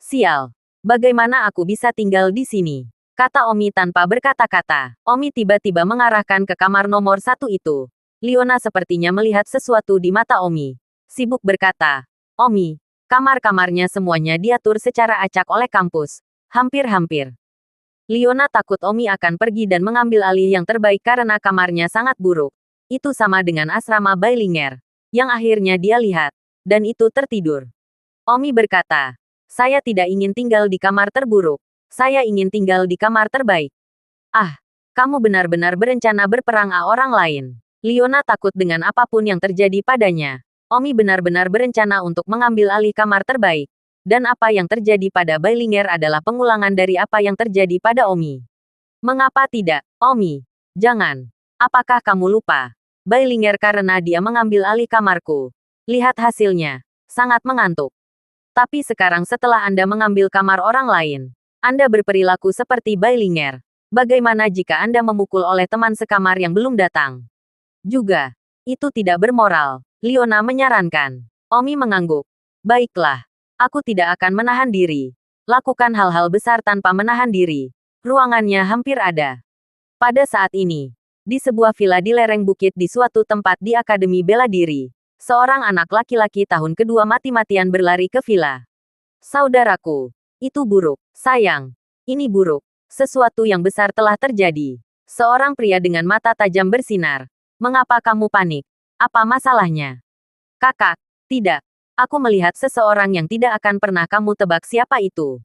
Sial. Bagaimana aku bisa tinggal di sini? Kata Omi tanpa berkata-kata. Omi tiba-tiba mengarahkan ke kamar nomor 1 itu. Liona sepertinya melihat sesuatu di mata Omi. Sibuk berkata, Omi, kamar-kamarnya semuanya diatur secara acak oleh kampus. Hampir-hampir. Liona takut Omi akan pergi dan mengambil alih yang terbaik karena kamarnya sangat buruk. Itu sama dengan asrama Bailinger. Yang akhirnya dia lihat. Dan itu tertidur. Omi berkata, saya tidak ingin tinggal di kamar terburuk. Saya ingin tinggal di kamar terbaik. Ah, kamu benar-benar berencana berperang orang lain. Liona takut dengan apapun yang terjadi padanya. Omi benar-benar berencana untuk mengambil alih kamar terbaik. Dan apa yang terjadi pada Bailinger adalah pengulangan dari apa yang terjadi pada Omi. Mengapa tidak, Omi? Jangan. Apakah kamu lupa? Bailinger karena dia mengambil alih kamarku. Lihat hasilnya. Sangat mengantuk. Tapi sekarang setelah Anda mengambil kamar orang lain, Anda berperilaku seperti Bailinger. Bagaimana jika Anda memukul oleh teman sekamar yang belum datang? Juga, itu tidak bermoral. Liona menyarankan. Omi mengangguk. Baiklah, aku tidak akan menahan diri. Lakukan hal-hal besar tanpa menahan diri. Ruangannya hampir ada. Pada saat ini, di sebuah villa di lereng bukit di suatu tempat di Akademi Bela Diri, seorang anak laki-laki tahun kedua mati-matian berlari ke villa. Saudaraku, itu buruk. Sayang, ini buruk. Sesuatu yang besar telah terjadi. Seorang pria dengan mata tajam bersinar. Mengapa kamu panik? Apa masalahnya? Kakak, tidak. Aku melihat seseorang yang tidak akan pernah kamu tebak siapa itu.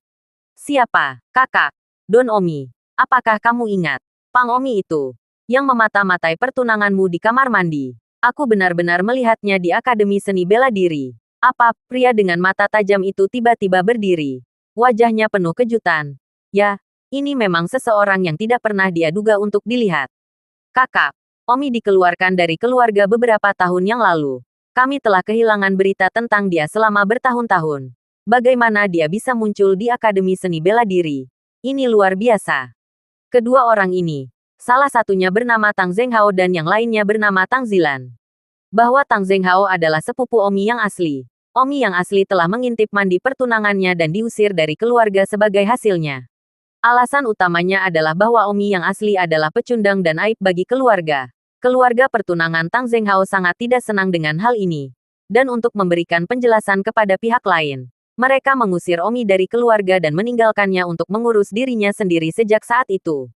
Siapa? Kakak. Don Omi. Apakah kamu ingat? Pang Omi itu. Yang memata-matai pertunanganmu di kamar mandi. Aku benar-benar melihatnya di Akademi Seni Bela Diri. Apa, pria dengan mata tajam itu tiba-tiba berdiri. Wajahnya penuh kejutan. Ya, ini memang seseorang yang tidak pernah dia duga untuk dilihat. Kakak. Omi dikeluarkan dari keluarga beberapa tahun yang lalu. Kami telah kehilangan berita tentang dia selama bertahun-tahun. Bagaimana dia bisa muncul di Akademi Seni Bela Diri? Ini luar biasa. Kedua orang ini, salah satunya bernama Tang Zhenghao dan yang lainnya bernama Tang Zilan. Bahwa Tang Zhenghao adalah sepupu Omi yang asli. Omi yang asli telah mengintip mandi pertunangannya dan diusir dari keluarga sebagai hasilnya. Alasan utamanya adalah bahwa Omi yang asli adalah pecundang dan aib bagi keluarga. Keluarga pertunangan Tang Zhenghao sangat tidak senang dengan hal ini. Dan untuk memberikan penjelasan kepada pihak lain, mereka mengusir Omi dari keluarga dan meninggalkannya untuk mengurus dirinya sendiri sejak saat itu.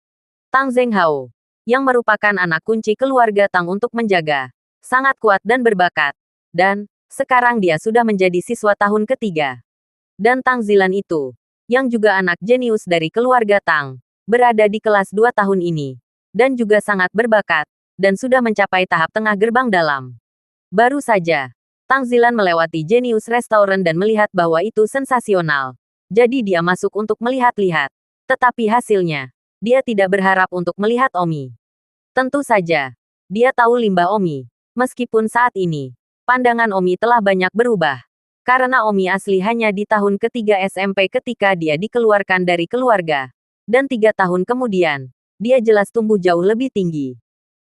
Tang Zhenghao. yang merupakan anak kunci keluarga Tang untuk menjaga. Sangat kuat dan berbakat. Dan, sekarang dia sudah menjadi siswa tahun ketiga. Dan Tang Zilan itu, yang juga anak jenius dari keluarga Tang, berada di kelas 2 tahun ini. Dan juga sangat berbakat, dan sudah mencapai tahap tengah gerbang dalam. Baru saja, Tang Zilan melewati Genius Restaurant dan melihat bahwa itu sensasional. Jadi dia masuk untuk melihat-lihat. Tetapi hasilnya, dia tidak berharap untuk melihat Omi. Tentu saja, dia tahu limbah Omi. Meskipun saat ini, pandangan Omi telah banyak berubah. Karena Omi asli hanya di tahun ketiga SMP ketika dia dikeluarkan dari keluarga. Dan 3 tahun kemudian, dia jelas tumbuh jauh lebih tinggi.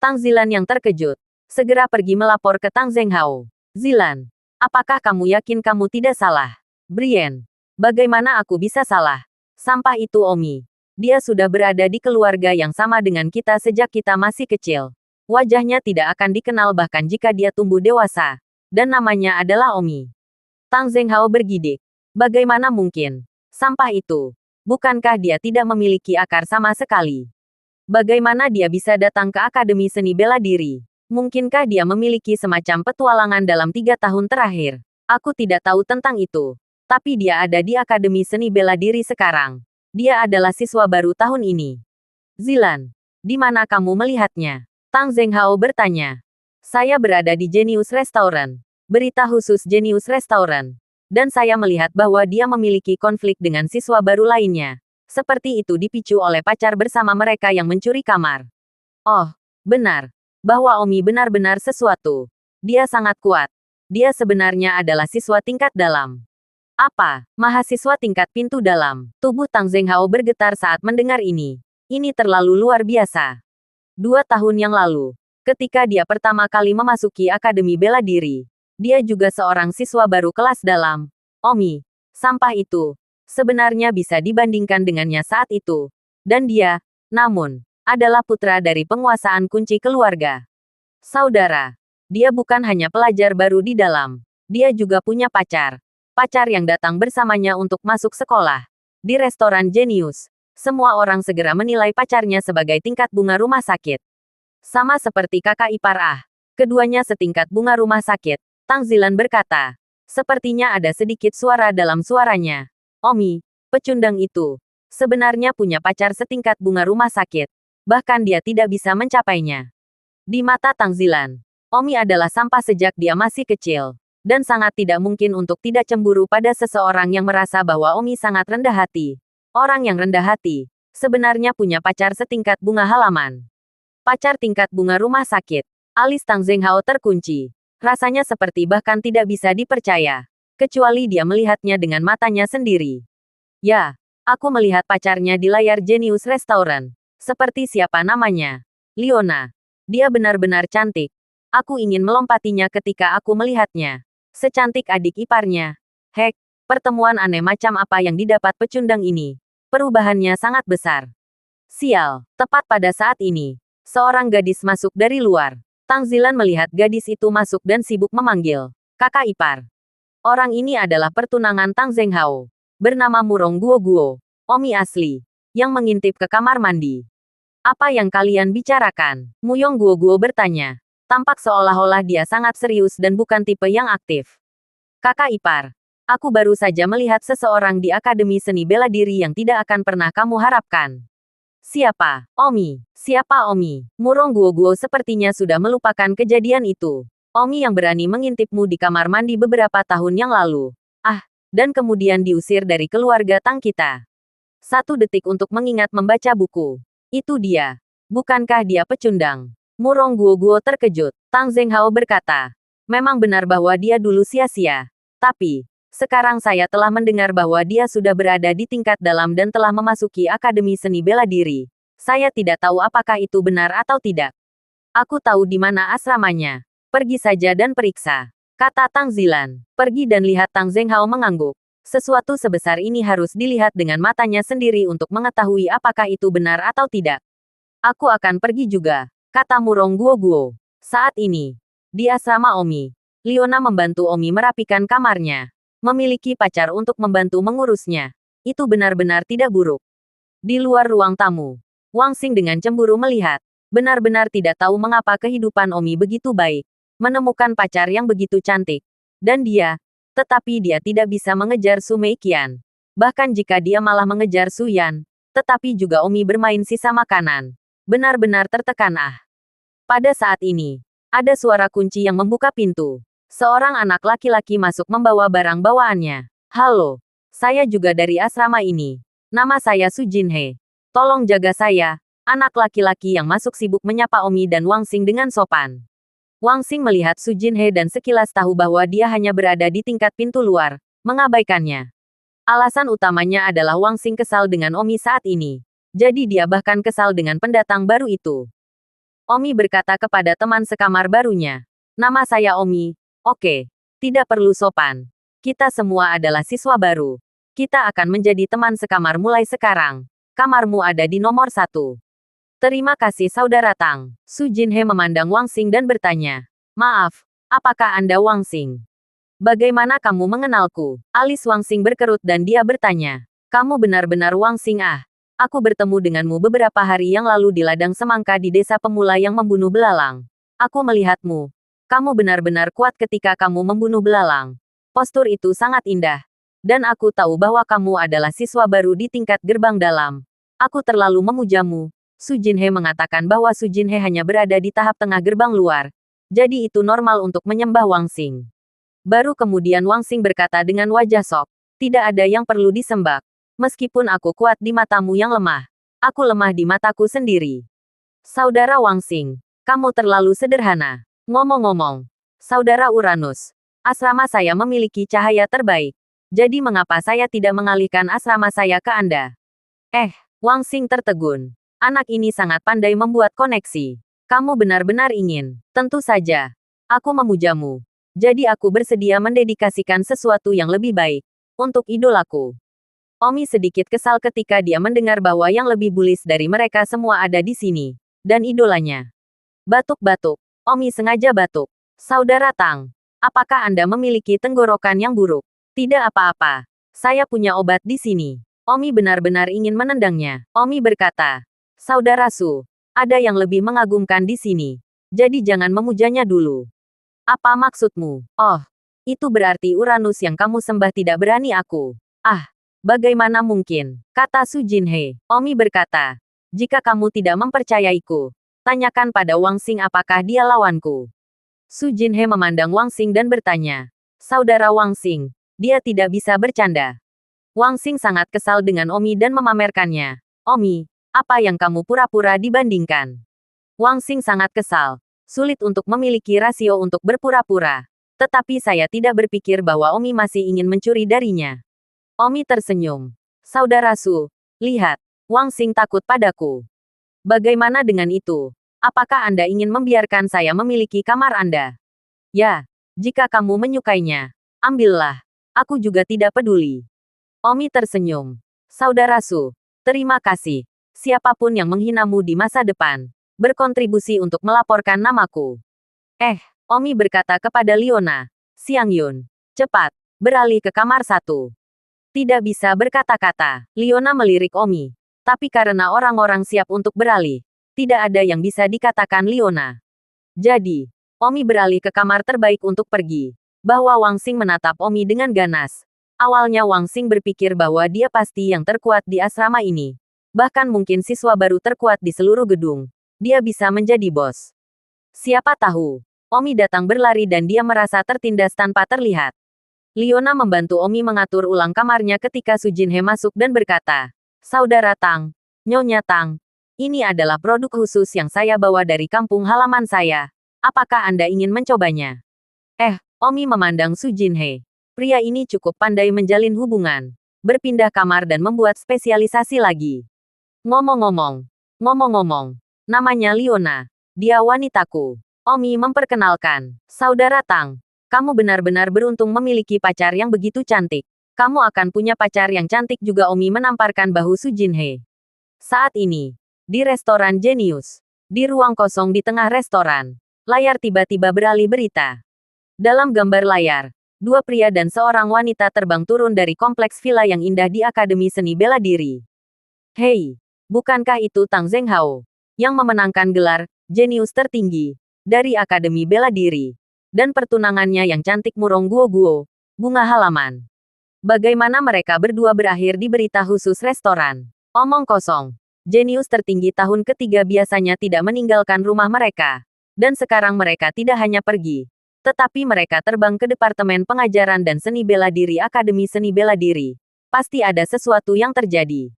Tang Zilan yang terkejut, segera pergi melapor ke Tang Zhenghao. Zilan, apakah kamu yakin kamu tidak salah? Brian, bagaimana aku bisa salah? Sampah itu Omi. Dia sudah berada di keluarga yang sama dengan kita sejak kita masih kecil. Wajahnya tidak akan dikenal bahkan jika dia tumbuh dewasa. Dan namanya adalah Omi. Tang Zhenghao bergidik. Bagaimana mungkin? Sampah itu. Bukankah dia tidak memiliki akar sama sekali? Bagaimana dia bisa datang ke Akademi Seni Bela Diri? Mungkinkah dia memiliki semacam petualangan dalam 3 tahun terakhir? Aku tidak tahu tentang itu. Tapi dia ada di Akademi Seni Bela Diri sekarang. Dia adalah siswa baru tahun ini. Zilan, di mana kamu melihatnya? Tang Zhenghao bertanya. Saya berada di Genius Restaurant. Berita khusus Genius Restaurant. Dan saya melihat bahwa dia memiliki konflik dengan siswa baru lainnya. Seperti itu dipicu oleh pacar bersama mereka yang mencuri kamar. Oh, benar. Bahwa Omi benar-benar sesuatu. Dia sangat kuat. Dia sebenarnya adalah siswa tingkat dalam. Apa? Mahasiswa tingkat pintu dalam. Tubuh Tang Zhenghao bergetar saat mendengar ini. Ini terlalu luar biasa. 2 tahun yang lalu, ketika dia pertama kali memasuki Akademi Bela Diri, dia juga seorang siswa baru kelas dalam. Omi, sampah itu, sebenarnya bisa dibandingkan dengannya saat itu. Dan dia, namun, adalah putra dari penguasaan kunci keluarga. Saudara, dia bukan hanya pelajar baru di dalam. Dia juga punya pacar. Pacar yang datang bersamanya untuk masuk sekolah. Di restoran Genius, semua orang segera menilai pacarnya sebagai tingkat bunga rumah sakit. Sama seperti kakak ipar keduanya setingkat bunga rumah sakit. Tang Zilan berkata. Sepertinya ada sedikit suara dalam suaranya. Omi, pecundang itu, sebenarnya punya pacar setingkat bunga rumah sakit. Bahkan dia tidak bisa mencapainya. Di mata Tang Zilan, Omi adalah sampah sejak dia masih kecil. Dan sangat tidak mungkin untuk tidak cemburu pada seseorang yang merasa bahwa Omi sangat rendah hati. Orang yang rendah hati, sebenarnya punya pacar setingkat bunga halaman. Pacar tingkat bunga rumah sakit. Alis Tang Zhenghao terkunci. Rasanya seperti bahkan tidak bisa dipercaya. Kecuali dia melihatnya dengan matanya sendiri. Ya, aku melihat pacarnya di layar Genius Restaurant. Seperti siapa namanya? Leona. Dia benar-benar cantik. Aku ingin melompatinya ketika aku melihatnya. Secantik adik iparnya. Hek, pertemuan aneh macam apa yang didapat pecundang ini? Perubahannya sangat besar. Sial, tepat pada saat ini, seorang gadis masuk dari luar. Tang Zilan melihat gadis itu masuk dan sibuk memanggil, kakak ipar. Orang ini adalah pertunangan Tang Zhenghao. Bernama Murong Guo Guo, Omi asli, yang mengintip ke kamar mandi. Apa yang kalian bicarakan? Muyong Guo Guo bertanya. Tampak seolah-olah dia sangat serius dan bukan tipe yang aktif. Kakak ipar, aku baru saja melihat seseorang di Akademi Seni Bela Diri yang tidak akan pernah kamu harapkan. Siapa? Omi. Siapa Omi? Murong Guo Guo sepertinya sudah melupakan kejadian itu. Omi yang berani mengintipmu di kamar mandi beberapa tahun yang lalu. Dan kemudian diusir dari keluarga Tang kita. 1 detik untuk mengingat membaca buku. Itu dia. Bukankah dia pecundang? Murong Guo Guo terkejut. Tang Zhenghao berkata. Memang benar bahwa dia dulu sia-sia. Tapi, sekarang saya telah mendengar bahwa dia sudah berada di tingkat dalam dan telah memasuki Akademi Seni Bela Diri. Saya tidak tahu apakah itu benar atau tidak. Aku tahu di mana asramanya. Pergi saja dan periksa. Kata Tang Zilan. Pergi dan lihat. Tang Zhenghao mengangguk. Sesuatu sebesar ini harus dilihat dengan matanya sendiri untuk mengetahui apakah itu benar atau tidak. Aku akan pergi juga. Kata Murong Guo Guo. Saat ini, di asrama Omi, Leona membantu Omi merapikan kamarnya. Memiliki pacar untuk membantu mengurusnya. Itu benar-benar tidak buruk. Di luar ruang tamu, Wang Xing dengan cemburu melihat. Benar-benar tidak tahu mengapa kehidupan Omi begitu baik. Menemukan pacar yang begitu cantik. Dan tetapi dia tidak bisa mengejar Su Meiqian. Bahkan jika dia malah mengejar Su Yan, tetapi juga Omi bermain sisa makanan. Benar-benar tertekan ah. Pada saat ini, ada suara kunci yang membuka pintu. Seorang anak laki-laki masuk membawa barang bawaannya. Halo, saya juga dari asrama ini. Nama saya Su Jinhe. Tolong jaga saya. Anak laki-laki yang masuk sibuk menyapa Omi dan Wang Xing dengan sopan. Wang Xing melihat Su Jinhe dan sekilas tahu bahwa dia hanya berada di tingkat pintu luar, mengabaikannya. Alasan utamanya adalah Wang Xing kesal dengan Omi saat ini. Jadi dia bahkan kesal dengan pendatang baru itu. Omi berkata kepada teman sekamar barunya. Nama saya Omi. Oke. Tidak perlu sopan. Kita semua adalah siswa baru. Kita akan menjadi teman sekamar mulai sekarang. Kamarmu ada di nomor 1. Terima kasih saudara Tang. Su Jinhe memandang Wang Xing dan bertanya. Maaf, apakah Anda Wang Xing? Bagaimana kamu mengenalku? Alis Wang Xing berkerut dan dia bertanya. Kamu benar-benar Wang Xing ah. Aku bertemu denganmu beberapa hari yang lalu di ladang semangka di desa pemula yang membunuh belalang. Aku melihatmu. Kamu benar-benar kuat ketika kamu membunuh belalang. Postur itu sangat indah. Dan aku tahu bahwa kamu adalah siswa baru di tingkat gerbang dalam. Aku terlalu memujamu. Su Jinhe mengatakan bahwa Su Jinhe hanya berada di tahap tengah gerbang luar. Jadi itu normal untuk menyembah Wang Xing. Baru kemudian Wang Xing berkata dengan wajah sok. Tidak ada yang perlu disembah. Meskipun aku kuat di matamu yang lemah. Aku lemah di mataku sendiri. Saudara Wang Xing, kamu terlalu sederhana. Ngomong-ngomong, Saudara Uranus, asrama saya memiliki cahaya terbaik. Jadi mengapa saya tidak mengalihkan asrama saya ke Anda? Wang Xing tertegun. Anak ini sangat pandai membuat koneksi. Kamu benar-benar ingin. Tentu saja. Aku memujamu. Jadi aku bersedia mendedikasikan sesuatu yang lebih baik. Untuk idolaku. Omi sedikit kesal ketika dia mendengar bahwa yang lebih bullies dari mereka semua ada di sini. Dan idolanya. Batuk-batuk. Omi sengaja batuk. Saudara Tang. Apakah Anda memiliki tenggorokan yang buruk? Tidak apa-apa. Saya punya obat di sini. Omi benar-benar ingin menendangnya. Omi berkata. Saudara Su. Ada yang lebih mengagumkan di sini. Jadi jangan memujanya dulu. Apa maksudmu? Oh, itu berarti Uranus yang kamu sembah tidak berani aku. Bagaimana mungkin? Kata Su Jinhe. Omi berkata, jika kamu tidak mempercayaiku, tanyakan pada Wang Xing apakah dia lawanku. Su Jinhe memandang Wang Xing dan bertanya, Saudara Wang Xing, dia tidak bisa bercanda. Wang Xing sangat kesal dengan Omi dan memamerkannya. Omi, apa yang kamu pura-pura dibandingkan? Wang Xing sangat kesal. Sulit untuk memiliki rasio untuk berpura-pura. Tetapi saya tidak berpikir bahwa Omi masih ingin mencuri darinya. Omi tersenyum. Saudara Su, lihat. Wang Xing takut padaku. Bagaimana dengan itu? Apakah Anda ingin membiarkan saya memiliki kamar Anda? Ya, jika kamu menyukainya, ambillah. Aku juga tidak peduli. Omi tersenyum. Saudara Su, terima kasih. Siapapun yang menghinamu di masa depan, berkontribusi untuk melaporkan namaku. Omi berkata kepada Liona. Xiang Yun, cepat, beralih ke kamar 1. Tidak bisa berkata-kata. Liona melirik Omi. Tapi karena orang-orang siap untuk beralih, tidak ada yang bisa dikatakan Liona. Jadi, Omi beralih ke kamar terbaik untuk pergi. Bahwa Wang Xing menatap Omi dengan ganas. Awalnya Wang Xing berpikir bahwa dia pasti yang terkuat di asrama ini. Bahkan mungkin siswa baru terkuat di seluruh gedung. Dia bisa menjadi bos. Siapa tahu, Omi datang berlari dan dia merasa tertindas tanpa terlihat. Liona membantu Omi mengatur ulang kamarnya ketika Su Jinhe masuk dan berkata, Saudara Tang, Nyonya Tang, ini adalah produk khusus yang saya bawa dari kampung halaman saya. Apakah Anda ingin mencobanya? Omi memandang Su Jinhe. Pria ini cukup pandai menjalin hubungan, berpindah kamar dan membuat spesialisasi lagi. Ngomong-ngomong, namanya Liona. Dia wanitaku. Omi memperkenalkan. Saudara Tang, kamu benar-benar beruntung memiliki pacar yang begitu cantik. Kamu akan punya pacar yang cantik juga. Omi menamparkan bahu Su Jinhe. Saat ini, di restoran Genius. Di ruang kosong di tengah restoran, layar tiba-tiba beralih berita. Dalam gambar layar, 2 pria dan seorang wanita terbang turun dari kompleks villa yang indah di Akademi Seni Bela Diri. Hei, bukankah itu Tang Zhenghao? yang memenangkan gelar jenius tertinggi dari Akademi Bela Diri, dan pertunangannya yang cantik Murong Guo, bunga halaman. Bagaimana mereka berdua berakhir di berita khusus restoran. Omong kosong. Jenius tertinggi tahun ketiga biasanya tidak meninggalkan rumah mereka. Dan sekarang mereka tidak hanya pergi, tetapi mereka terbang ke Departemen Pengajaran dan Seni Bela Diri Akademi Seni Bela Diri. Pasti ada sesuatu yang terjadi.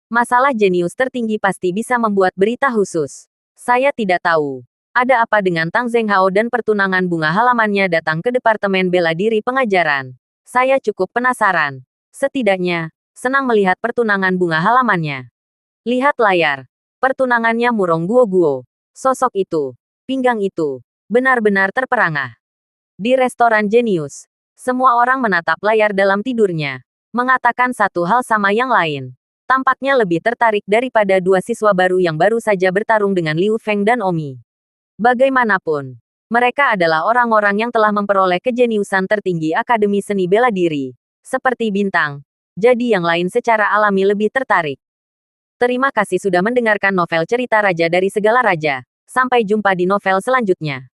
Masalah jenius tertinggi pasti bisa membuat berita khusus. Saya tidak tahu. Ada apa dengan Tang Zhenghao dan pertunangan bunga halamannya datang ke Departemen Bela Diri Pengajaran. Saya cukup penasaran. Setidaknya, senang melihat pertunangan bunga halamannya. Lihat layar. Pertunangannya Murong Guo. Sosok itu, pinggang itu, benar-benar terperangah. Di restoran jenius, semua orang menatap layar dalam tidurnya, mengatakan satu hal sama yang lain. Tampaknya lebih tertarik daripada dua siswa baru yang baru saja bertarung dengan Liu Feng dan Omi. Bagaimanapun, mereka adalah orang-orang yang telah memperoleh kejeniusan tertinggi Akademi Seni Bela Diri, seperti bintang. Jadi yang lain secara alami lebih tertarik. Terima kasih sudah mendengarkan novel Cerita Raja dari Segala Raja. Sampai jumpa di novel selanjutnya.